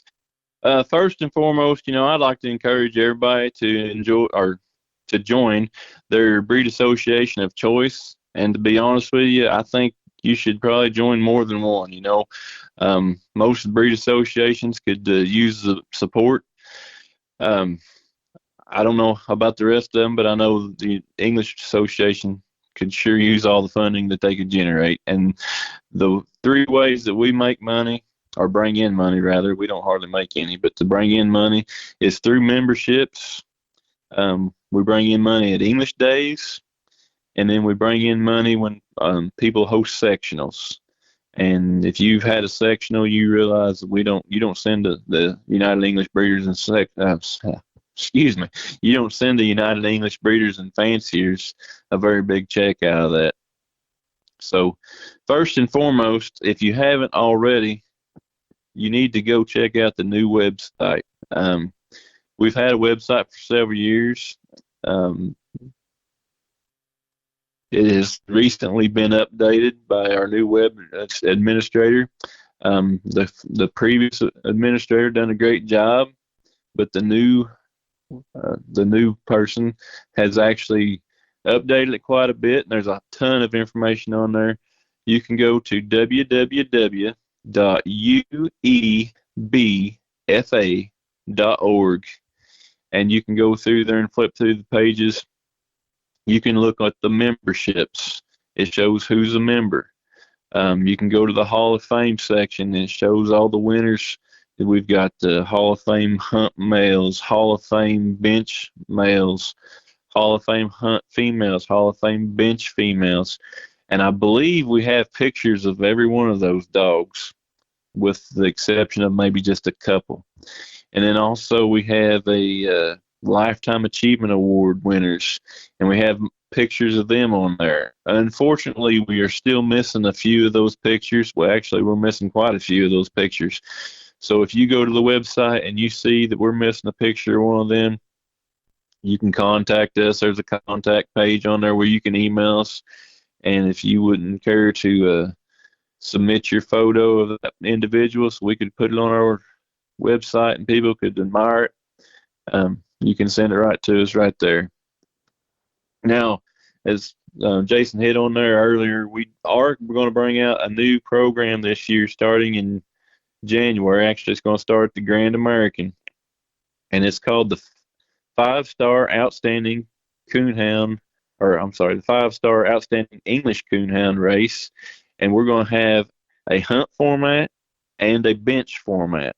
First and foremost, I'd like to encourage everybody to enjoy or to join their breed association of choice. And to be honest with you, I think you should probably join more than one. Most breed associations could use the support. I don't know about the rest of them, but I know the English Association could sure use all the funding that they could generate. And the three ways that we make money, or bring in money rather, we don't hardly make any, but to bring in money is through memberships. We bring in money at English days, and then we bring in money when people host sectionals. And if you've had a sectional, you realize that you don't send the United English Breeders and excuse me, you don't send the United English Breeders and Fanciers a very big check out of that. So first and foremost, if you haven't already, you need to go check out the new website. We've had a website for several years. It has recently been updated by our new web administrator. The previous administrator done a great job, but the new person has actually updated it quite a bit, and there's a ton of information on there. You can go to www.uebfa.org, and you can go through there and flip through the pages. You can look at the memberships. It shows who's a member. You can go to the Hall of Fame section, and it shows all the winners. We've got the Hall of Fame hunt males, Hall of Fame bench males, Hall of Fame hunt females, Hall of Fame bench females. And I believe we have pictures of every one of those dogs, with the exception of maybe just a couple. And then also we have a Lifetime Achievement Award winners, and we have pictures of them on there. Unfortunately, we are still missing a few of those pictures. Well, actually, we're missing quite a few of those pictures. So if you go to the website and you see that we're missing a picture of one of them, you can contact us. There's a contact page on there where you can email us. And if you wouldn't care to submit your photo of that individual, so we could put it on our website and people could admire it, you can send it right to us right there. Now, as Jason hit on there earlier, we're going to bring out a new program this year starting in January. Actually, it's going to start at the Grand American, and it's called the 5-Star Outstanding Coonhound, the 5-Star Outstanding English Coonhound race, and we're going to have a hunt format and a bench format.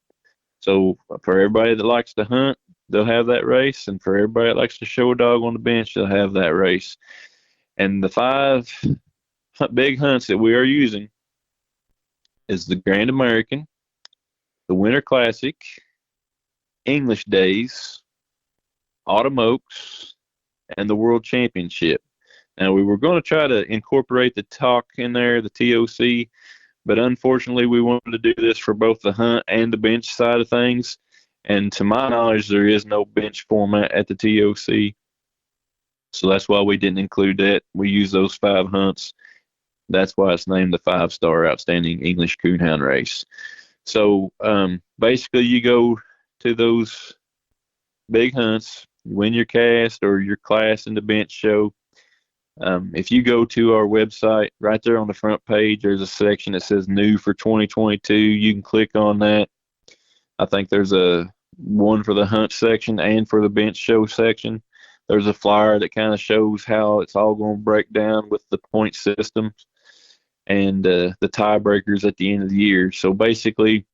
So for everybody that likes to hunt, they'll have that race, and for everybody that likes to show a dog on the bench, they'll have that race. And the 5 big hunts that we are using is the Grand American, the Winter Classic, English Days, Autumn Oaks, and the World Championship. Now, we were going to try to incorporate the TOC in there, the TOC, but unfortunately we wanted to do this for both the hunt and the bench side of things. And to my knowledge, there is no bench format at the TOC. So that's why we didn't include that. We use those 5 hunts. That's why it's named the 5-Star Outstanding English Coonhound Race. So basically you go to those big hunts, you win your cast or your class in the bench show. If you go to our website, right there on the front page, there's a section that says new for 2022. You can click on that. I think there's a one for the hunt section and for the bench show section. There's a flyer that kind of shows how it's all going to break down with the point system and the tiebreakers at the end of the year. So basically,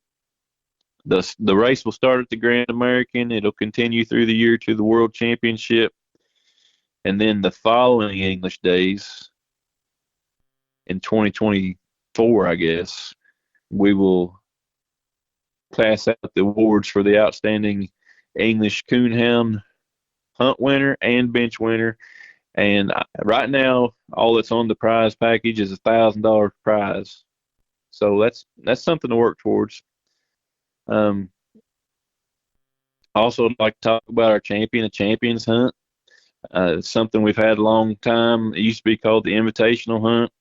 the race will start at the Grand American. It'll continue through the year to the World Championship. And then the following English Days in 2024, I guess, we will pass out the awards for the outstanding English Coonhound hunt winner and bench winner. And right now, all that's on the prize package is $1,000 prize. So that's something to work towards. Also, I'd like to talk about our Champion of Champions hunt. It's something we've had a long time. It used to be called the Invitational Hunt.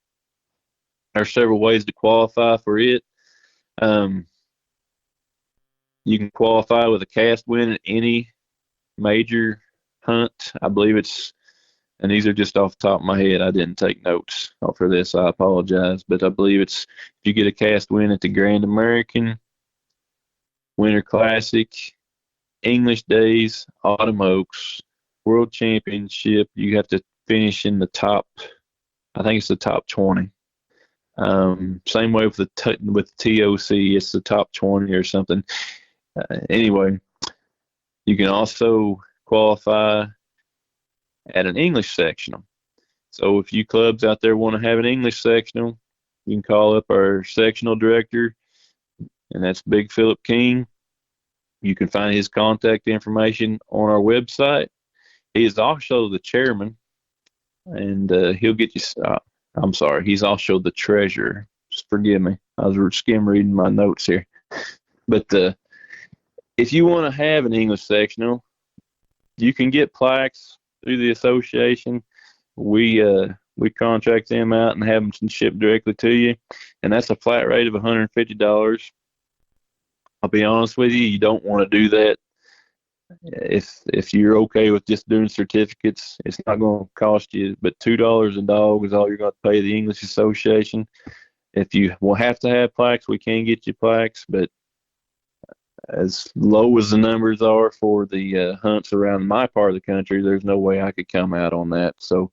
There's several ways to qualify for it. You can qualify with a cast win at any major hunt. I believe it's, and these are just off the top of my head, I didn't take notes for this, I apologize, but I believe it's if you get a cast win at the Grand American, Winter Classic, English Days, Autumn Oaks, World Championship, you have to finish in the top, I think it's the top 20. Same way with the TOC, it's the top 20 or something. Anyway, you can also qualify at an English sectional. So if you clubs out there want to have an English sectional, you can call up our sectional director, and that's Big Philip King. You can find his contact information on our website. He is also the chairman, and he'll get you. I'm sorry, he's also the treasurer. Just forgive me. I was skim reading my notes here. But if you want to have an English sectional, you can get plaques through the association. We contract them out and have them shipped directly to you, and that's a flat rate of $150. I'll be honest with you, you don't want to do that. If you're okay with just doing certificates, it's not going to cost you but $2 a dog is all you're going to pay the English Association. If you will have to have plaques, we can get you plaques, but as low as the numbers are for the hunts around my part of the country, there's no way I could come out on that. So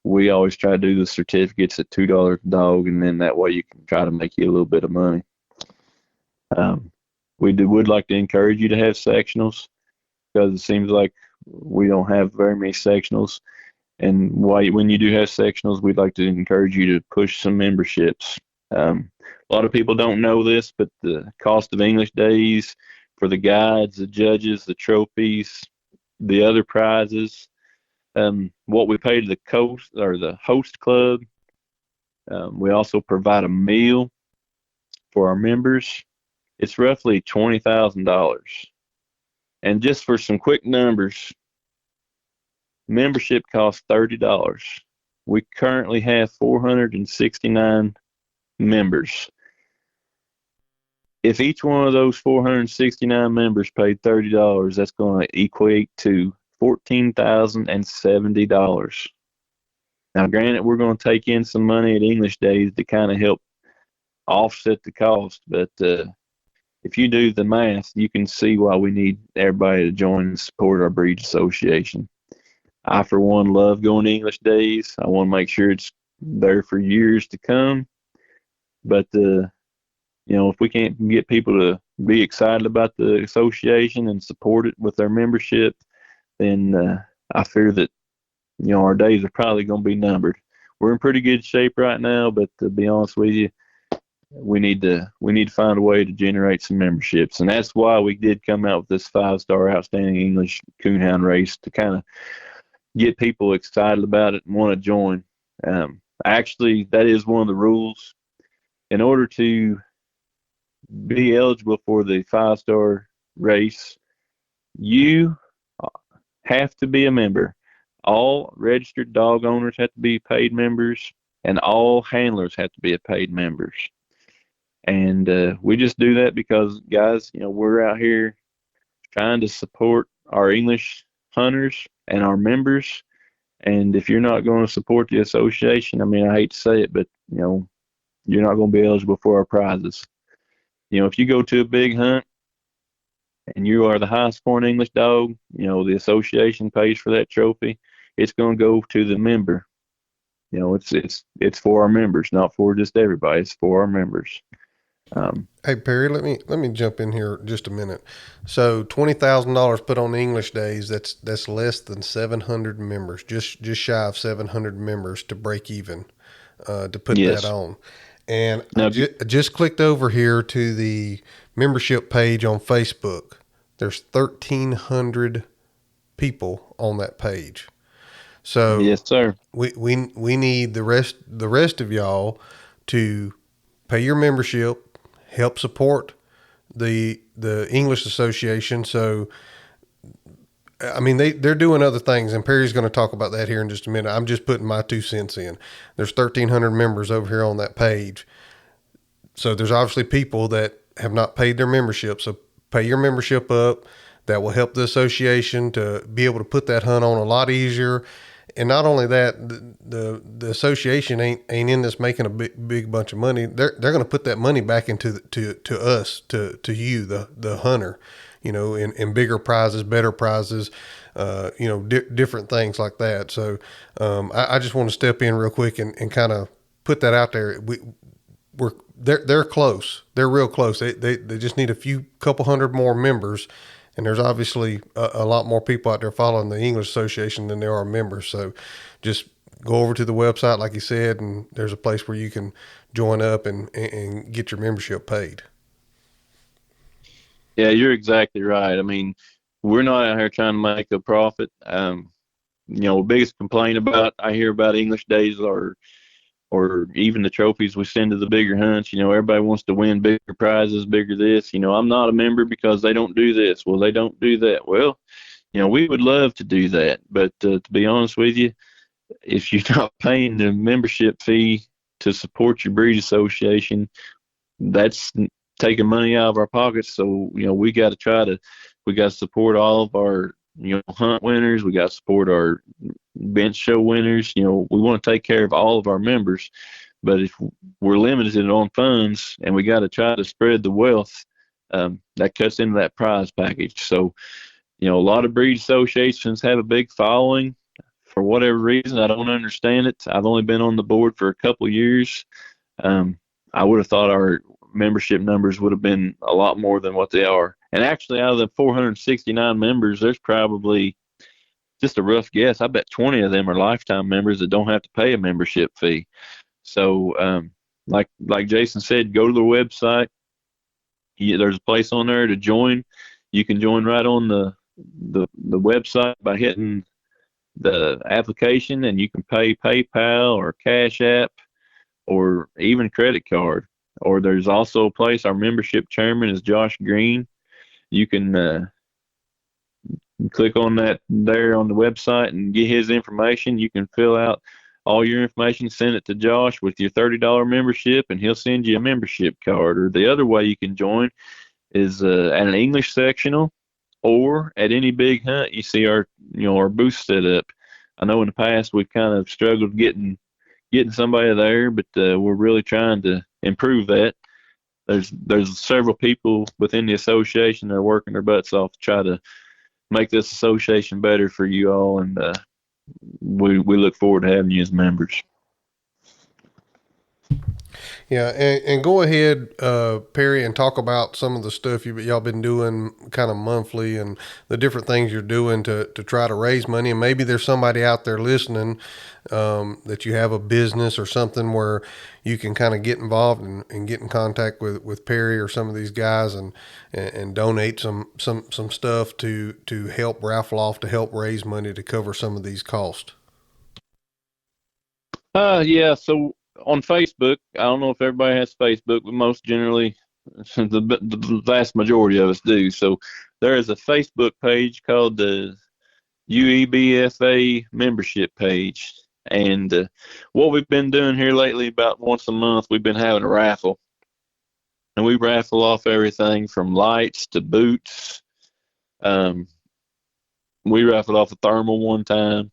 we always try to do the certificates at $2 a dog, and then that way you can try to make you a little bit of money. We would like to encourage you to have sectionals, because it seems like we don't have very many sectionals. And when you do have sectionals, we'd like to encourage you to push some memberships. A lot of people don't know this, but the cost of English days for the guides, the judges, the trophies, the other prizes, what we pay to the host club. We also provide a meal for our members. It's roughly $20,000. And just for some quick numbers, membership costs $30. We currently have 469 members. If each one of those 469 members paid $30, that's going to equate to $14,070. Now, granted, we're going to take in some money at English days to kind of help offset the cost, but if you do the math, you can see why we need everybody to join and support our breed association. I, for one, love going to English days. I want to make sure it's there for years to come. But, if we can't get people to be excited about the association and support it with their membership, then I fear that, our days are probably going to be numbered. We're in pretty good shape right now, but to be honest with you, we need to find a way to generate some memberships. And that's why we did come out with this 5-star outstanding English coonhound race, to kind of get people excited about it and want to join. Actually, that is one of the rules. In order to be eligible for the 5-star race, you have to be a member. All registered dog owners have to be paid members, and all handlers have to be paid members. And we just do that because, guys, we're out here trying to support our English hunters and our members. And if you're not going to support the association, I hate to say it, but, you're not going to be eligible for our prizes. If you go to a big hunt and you are the highest scoring English dog, the association pays for that trophy. It's going to go to the member. It's for our members, not for just everybody. It's for our members. Hey Perry, let me jump in here just a minute. So $20,000 put on English days. That's less than 700 members, just shy of 700 members to break even, to put Yes. that on. And Now, I just clicked over here to the membership page on Facebook. There's 1,300 people on that page. So yes, sir. we need the rest of y'all to pay your membership, help support the English Association. So, they're doing other things, and Perry's going to talk about that here in just a minute. I'm just putting my 2 cents in. There's 1,300 members over here on that page. So there's obviously people that have not paid their membership. So pay your membership up. That will help the association to be able to put that hunt on a lot easier. And not only that, the association ain't in this making a big bunch of money. They're going to put that money back into to us, to you, the hunter, in bigger prizes, better prizes, different things like that. So I just want to step in real quick and kind of put that out there. They're close. They're real close. They just need a couple hundred more members. And there's obviously a lot more people out there following the English Association than there are members. So just go over to the website, like you said, and there's a place where you can join up and get your membership paid. Yeah, you're exactly right. I mean, we're not out here trying to make a profit. The biggest complaint I hear about English days or even the trophies we send to the bigger hunts. Everybody wants to win bigger prizes, bigger this. I'm not a member because they don't do this. Well, they don't do that. Well, we would love to do that. But to be honest with you, if you're not paying the membership fee to support your breed association, that's taking money out of our pockets. So, we got to support all of our, hunt winners. We got to support our bench show winners. We want to take care of all of our members, but if we're limited on funds and we got to try to spread the wealth, that cuts into that prize package. So, a lot of breed associations have a big following. For whatever reason, I don't understand it. I've only been on the board for a couple of years. I would have thought our membership numbers would have been a lot more than what they are. And actually, out of the 469 members, there's probably, just a rough guess, I bet 20 of them are lifetime members that don't have to pay a membership fee. So, like Jason said, go to the website. There's a place on there to join. You can join right on the website by hitting the application, and you can pay PayPal or Cash App or even credit card. Or there's also a place, our membership chairman is Josh Green. You can click on that there on the website and get his information. You can fill out all your information, send it to Josh with your $30 membership, and he'll send you a membership card. Or the other way you can join is at an English sectional or at any big hunt. You see our booth set up. I know in the past we've kind of struggled getting somebody there, but we're really trying to improve that. There's several people within the association that are working their butts off to try to make this association better for you all, and we look forward to having you as members. Yeah, and go ahead, Perry, and talk about some of the stuff y'all been doing kind of monthly and the different things you're doing to try to raise money. And maybe there's somebody out there listening that you have a business or something where you can kind of get involved and get in contact with Perry or some of these guys and donate some stuff to help raffle off, to help raise money to cover some of these costs. Yeah, so on Facebook, I don't know if everybody has Facebook, but most generally, the vast majority of us do. So there is a Facebook page called the UEBFA membership page. And what we've been doing here lately, about once a month, we've been having a raffle. And we raffle off everything from lights to boots. We raffled off a thermal one time,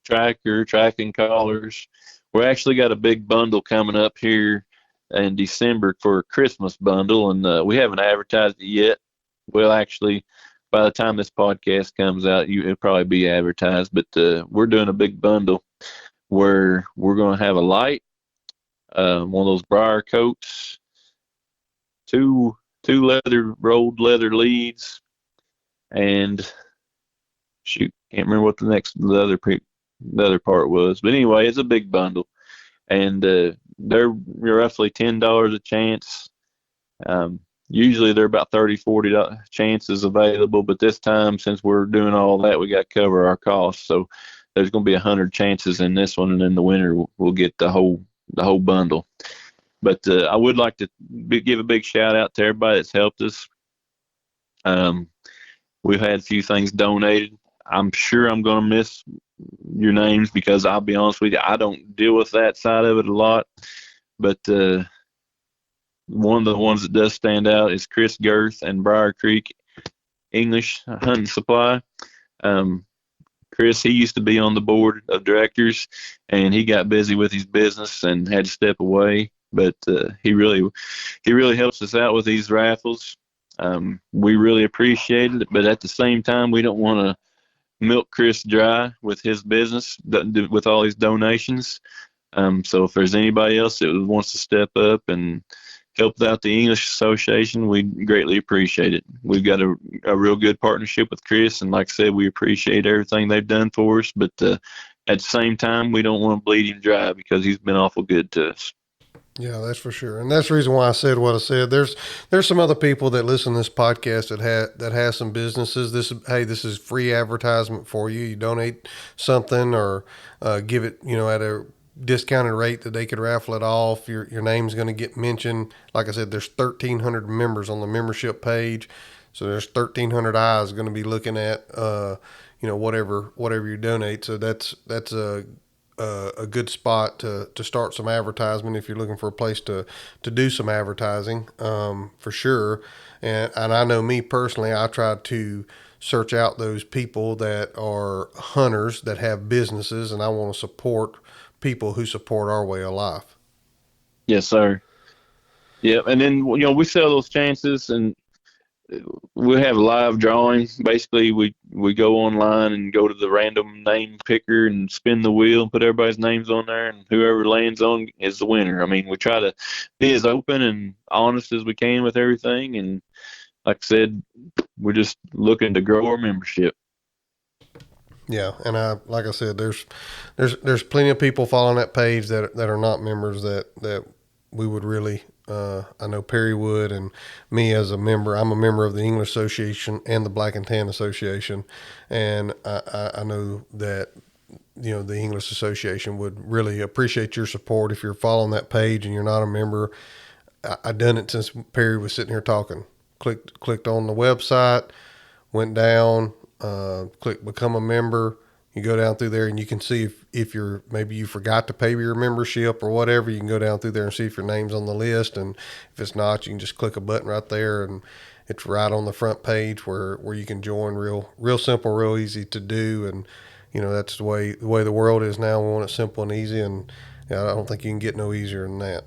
tracking collars. We actually got a big bundle coming up here in December for a Christmas bundle, and we haven't advertised it yet. Well, actually, by the time this podcast comes out, it'll probably be advertised, but we're doing a big bundle where we're going to have a light, one of those briar coats, two rolled leather leads, and can't remember what the other part was, but anyway, it's a big bundle, and they're roughly $10 a chance. Usually they're about $30-40 chances available, but this time, since we're doing all that, we got to cover our costs. So there's going to be 100 chances in this one, and then the winner will get the whole bundle. But I would like to give a big shout out to everybody that's helped us. We've had a few things donated. I'm sure I'm going to miss your names because I'll be honest with you, I don't deal with that side of it a lot. But one of the ones that does stand out is Chris Girth and Briar Creek English Hunting Supply. Chris, he used to be on the board of directors, and he got busy with his business and had to step away. But he really helps us out with these raffles. We really appreciate it, but at the same time, we don't want to milk Chris dry with his business, with all his donations. So if there's anybody else that wants to step up and help out the English Association, we greatly appreciate it. We've got a real good partnership with Chris, and like I said, we appreciate everything they've done for us. But at the same time, we don't want to bleed him dry because he's been awful good to us. Yeah, that's for sure, and that's the reason why I said what I said. There's some other people that listen to this podcast that has some businesses. This is free advertisement for you. You donate something or give it, at a discounted rate that they could raffle it off. Your name's going to get mentioned. Like I said, there's 1,300 members on the membership page, so there's 1,300 eyes going to be looking at whatever you donate. So that's a good spot to start some advertisement if you're looking for a place to do some advertising, for sure. And I know me personally, I try to search out those people that are hunters that have businesses, and I want to support people who support our way of life. Yes, sir. Yeah, and then we sell those chances, and we have live drawing. Basically, we go online and go to the random name picker and spin the wheel and put everybody's names on there, and whoever lands on is the winner. I mean, we try to be as open and honest as we can with everything, and like I said, we're just looking to grow our membership. Yeah, and like I said, there's plenty of people following that page that are not members that we would really. I know Perry would, and me as a member, I'm a member of the English Association and the Black and Tan Association, and I know that the English Association would really appreciate your support if you're following that page and you're not a member. I done it since Perry was sitting here talking. Clicked on the website, went down, click become a member. You go down through there and you can see if maybe you forgot to pay your membership or whatever. You can go down through there and see if your name's on the list, and if it's not, you can just click a button right there, and it's right on the front page where you can join. Real simple, real easy to do, and that's the way the world is now. We want it simple and easy, and I don't think you can get no easier than that.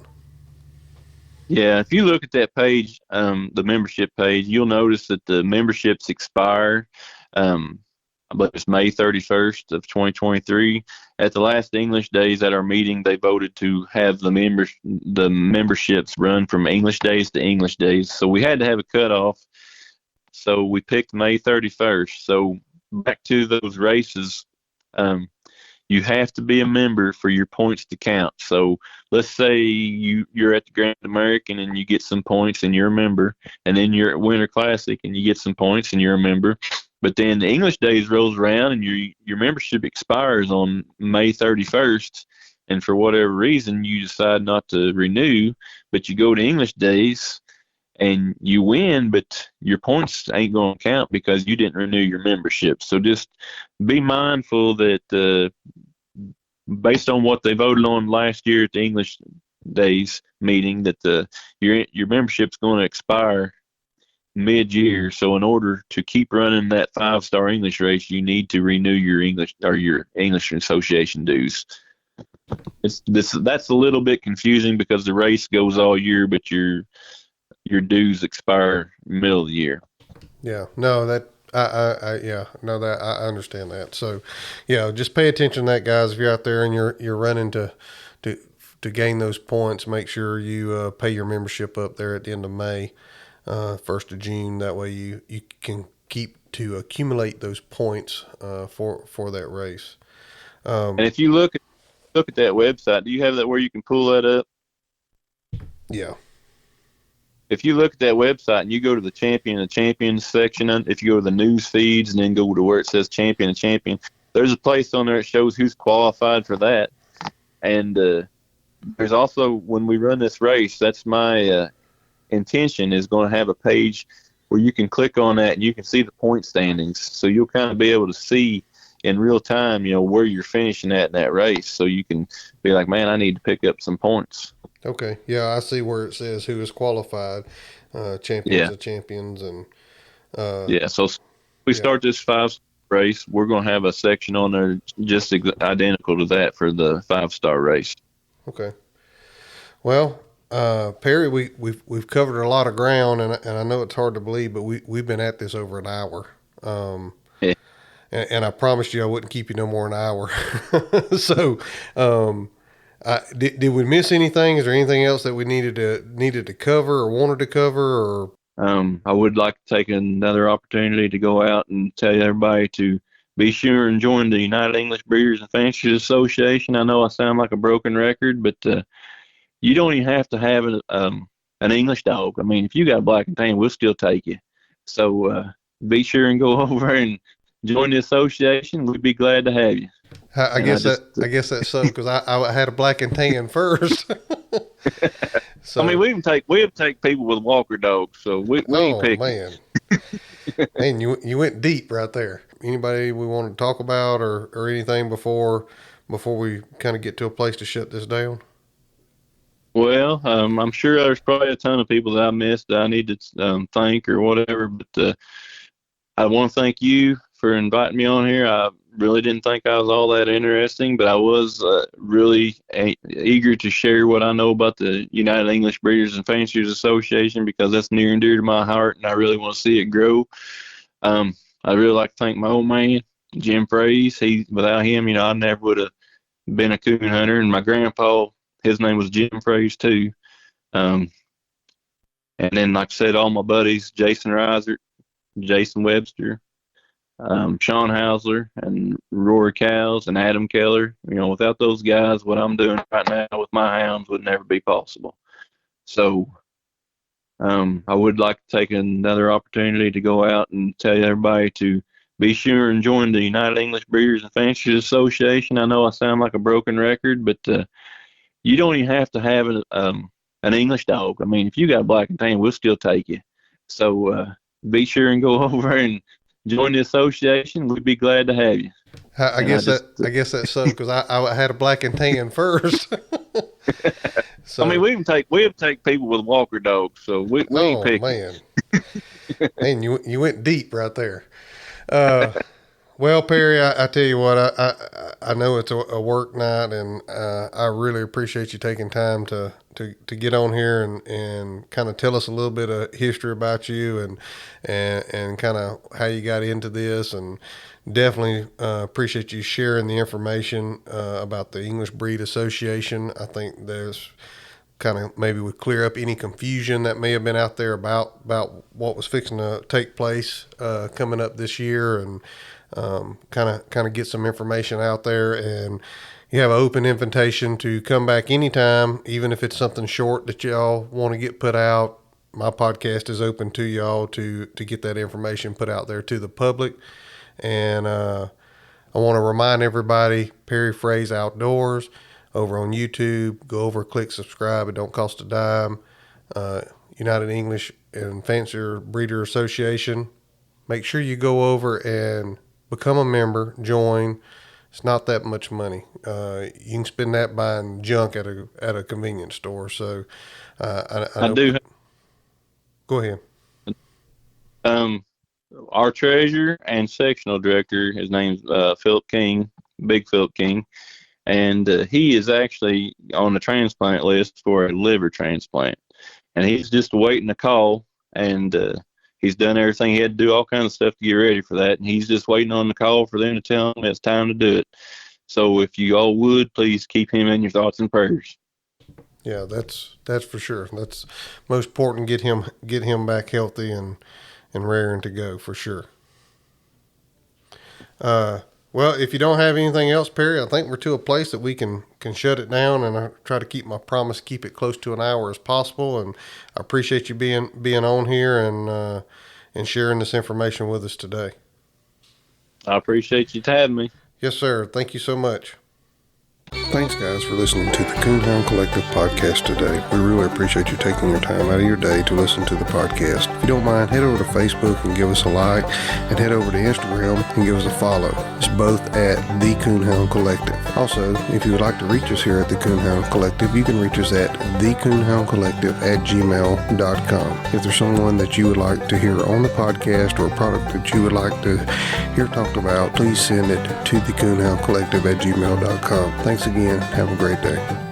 Yeah, if you look at that page, the membership page, you'll notice that the memberships expire. I believe it's May 31st of 2023. At the last English days at our meeting, they voted to have the memberships run from English days to English days. So we had to have a cutoff. So we picked May 31st. So back to those races, you have to be a member for your points to count. So let's say you're at the Grand American and you get some points and you're a member, and then you're at Winter Classic and you get some points and you're a member. But then the English days rolls around and your membership expires on May 31st, and for whatever reason you decide not to renew, but you go to English days and you win, but your points ain't going to count because you didn't renew your membership. So just be mindful that based on what they voted on last year at the English days meeting, that your membership's going to expire mid-year. So in order to keep running that 5-star English race, you need to renew your English Association dues. That's a little bit confusing because the race goes all year, but your dues expire middle of the year. Yeah, no, that I understand that. So, just pay attention to that, guys. If you're out there and you're running to gain those points, make sure you pay your membership up there at the end of May. 1st of June. That way you can keep to accumulate those points for that race. And if you look at that website, do you have that where you can pull that up? Yeah. If you look at that website and you go to the champions section, if you go to the news feeds and then go to where it says champion, there's a place on there that shows who's qualified for that. And there's also, when we run this race, that's my intention, is going to have a page where you can click on that and you can see the point standings. So you'll kind of be able to see in real time, where you're finishing at in that race. So you can be like, man, I need to pick up some points. Okay. Yeah, I see where it says who is qualified, champions of champions. And so we start this 5 race, we're going to have a section on there just identical to that for the 5-star race. Okay. Well, Perry, we've covered a lot of ground, and I know it's hard to believe, but we've been at this over an hour. And I promised you I wouldn't keep you no more than an hour. So, did we miss anything? Is there anything else that we needed to cover or wanted to cover? Or I would like to take another opportunity to go out and tell everybody to be sure and join the United English Breeders and Fanciers Association. I know I sound like a broken record, but you don't even have to have an English dog. I mean, if you got a black and tan, we'll still take you. So be sure and go over and join the association. We'd be glad to have you. I guess that's so, because I had a black and tan first. So, I mean, we even take people with walker dogs, so we ain't picky. Man. Man, you went deep right there. Anybody we want to talk about or anything before we kind of get to a place to shut this down? Well, I'm sure there's probably a ton of people that I missed that I need to thank or whatever, but I want to thank you for inviting me on here. I really didn't think I was all that interesting, but I was really eager to share what I know about the United English Breeders and Fanciers Association, because that's near and dear to my heart, and I really want to see it grow. I'd really like to thank my old man, Jim Fraze. Without him, I never would have been a coon hunter, and my grandpa, his name was Jim Fraze too. And then, like I said, all my buddies, Jason Reiser, Jason Webster, Sean Hausler, and Rory Cowles, and Adam Keller. Without those guys, what I'm doing right now with my hounds would never be possible. So I would like to take another opportunity to go out and tell everybody to be sure and join the United English Breeders and Fanciers Association. I know I sound like a broken record, but you don't even have to have an English dog. I mean, if you got a black and tan, we'll still take you. So be sure and go over and join the association. We'd be glad to have you. I guess that's so, because I had a black and tan first. So, I mean, we even take people with walker dogs, so we ain't picky. Man. Man, you went deep right there. Well, Perry, I tell you what, I know it's a work night, and I really appreciate you taking time to get on here and kind of tell us a little bit of history about you and kind of how you got into this, and definitely appreciate you sharing the information about the English Breed Association. I think there's kind of maybe would clear up any confusion that may have been out there about what was fixing to take place coming up this year, and kind of get some information out there. And you have an open invitation to come back anytime, even if it's something short that y'all want to get put out. My podcast is open to y'all to get that information put out there to the public. And I want to remind everybody, Perry Fraze Outdoors over on YouTube. Go over, click subscribe. It don't cost a dime. United English and Fancier Breeder Association. Make sure you go over and become a member, join. It's not that much money. You can spend that buying junk at a convenience store. So I do. Go ahead. Our treasurer and sectional director, his name's Philip King, Big Philip King, and he is actually on the transplant list for a liver transplant, and he's just waiting to call, and he's done everything he had to do, all kinds of stuff to get ready for that, and he's just waiting on the call for them to tell him it's time to do it. So if you all would, please keep him in your thoughts and prayers. Yeah, that's for sure. That's most important. Get him back healthy and raring to go for sure. Well, if you don't have anything else, Perry, I think we're to a place that we can shut it down, and I try to keep my promise, keep it close to an hour as possible. And I appreciate you being on here and sharing this information with us today. I appreciate you having me. Yes, sir. Thank you so much. Thanks, guys, for listening to the Coonhound Collective podcast today. We really appreciate you taking your time out of your day to listen to the podcast. If you don't mind, head over to Facebook and give us a like, and head over to Instagram and give us a follow. It's both at the Coonhound Collective. Also, if you would like to reach us here at the Coonhound Collective, you can reach us at thecoonhoundcollective@gmail.com. If there's someone that you would like to hear on the podcast, or a product that you would like to hear talked about, please send it to thecoonhoundcollective@gmail.com. Thanks again. Have a great day.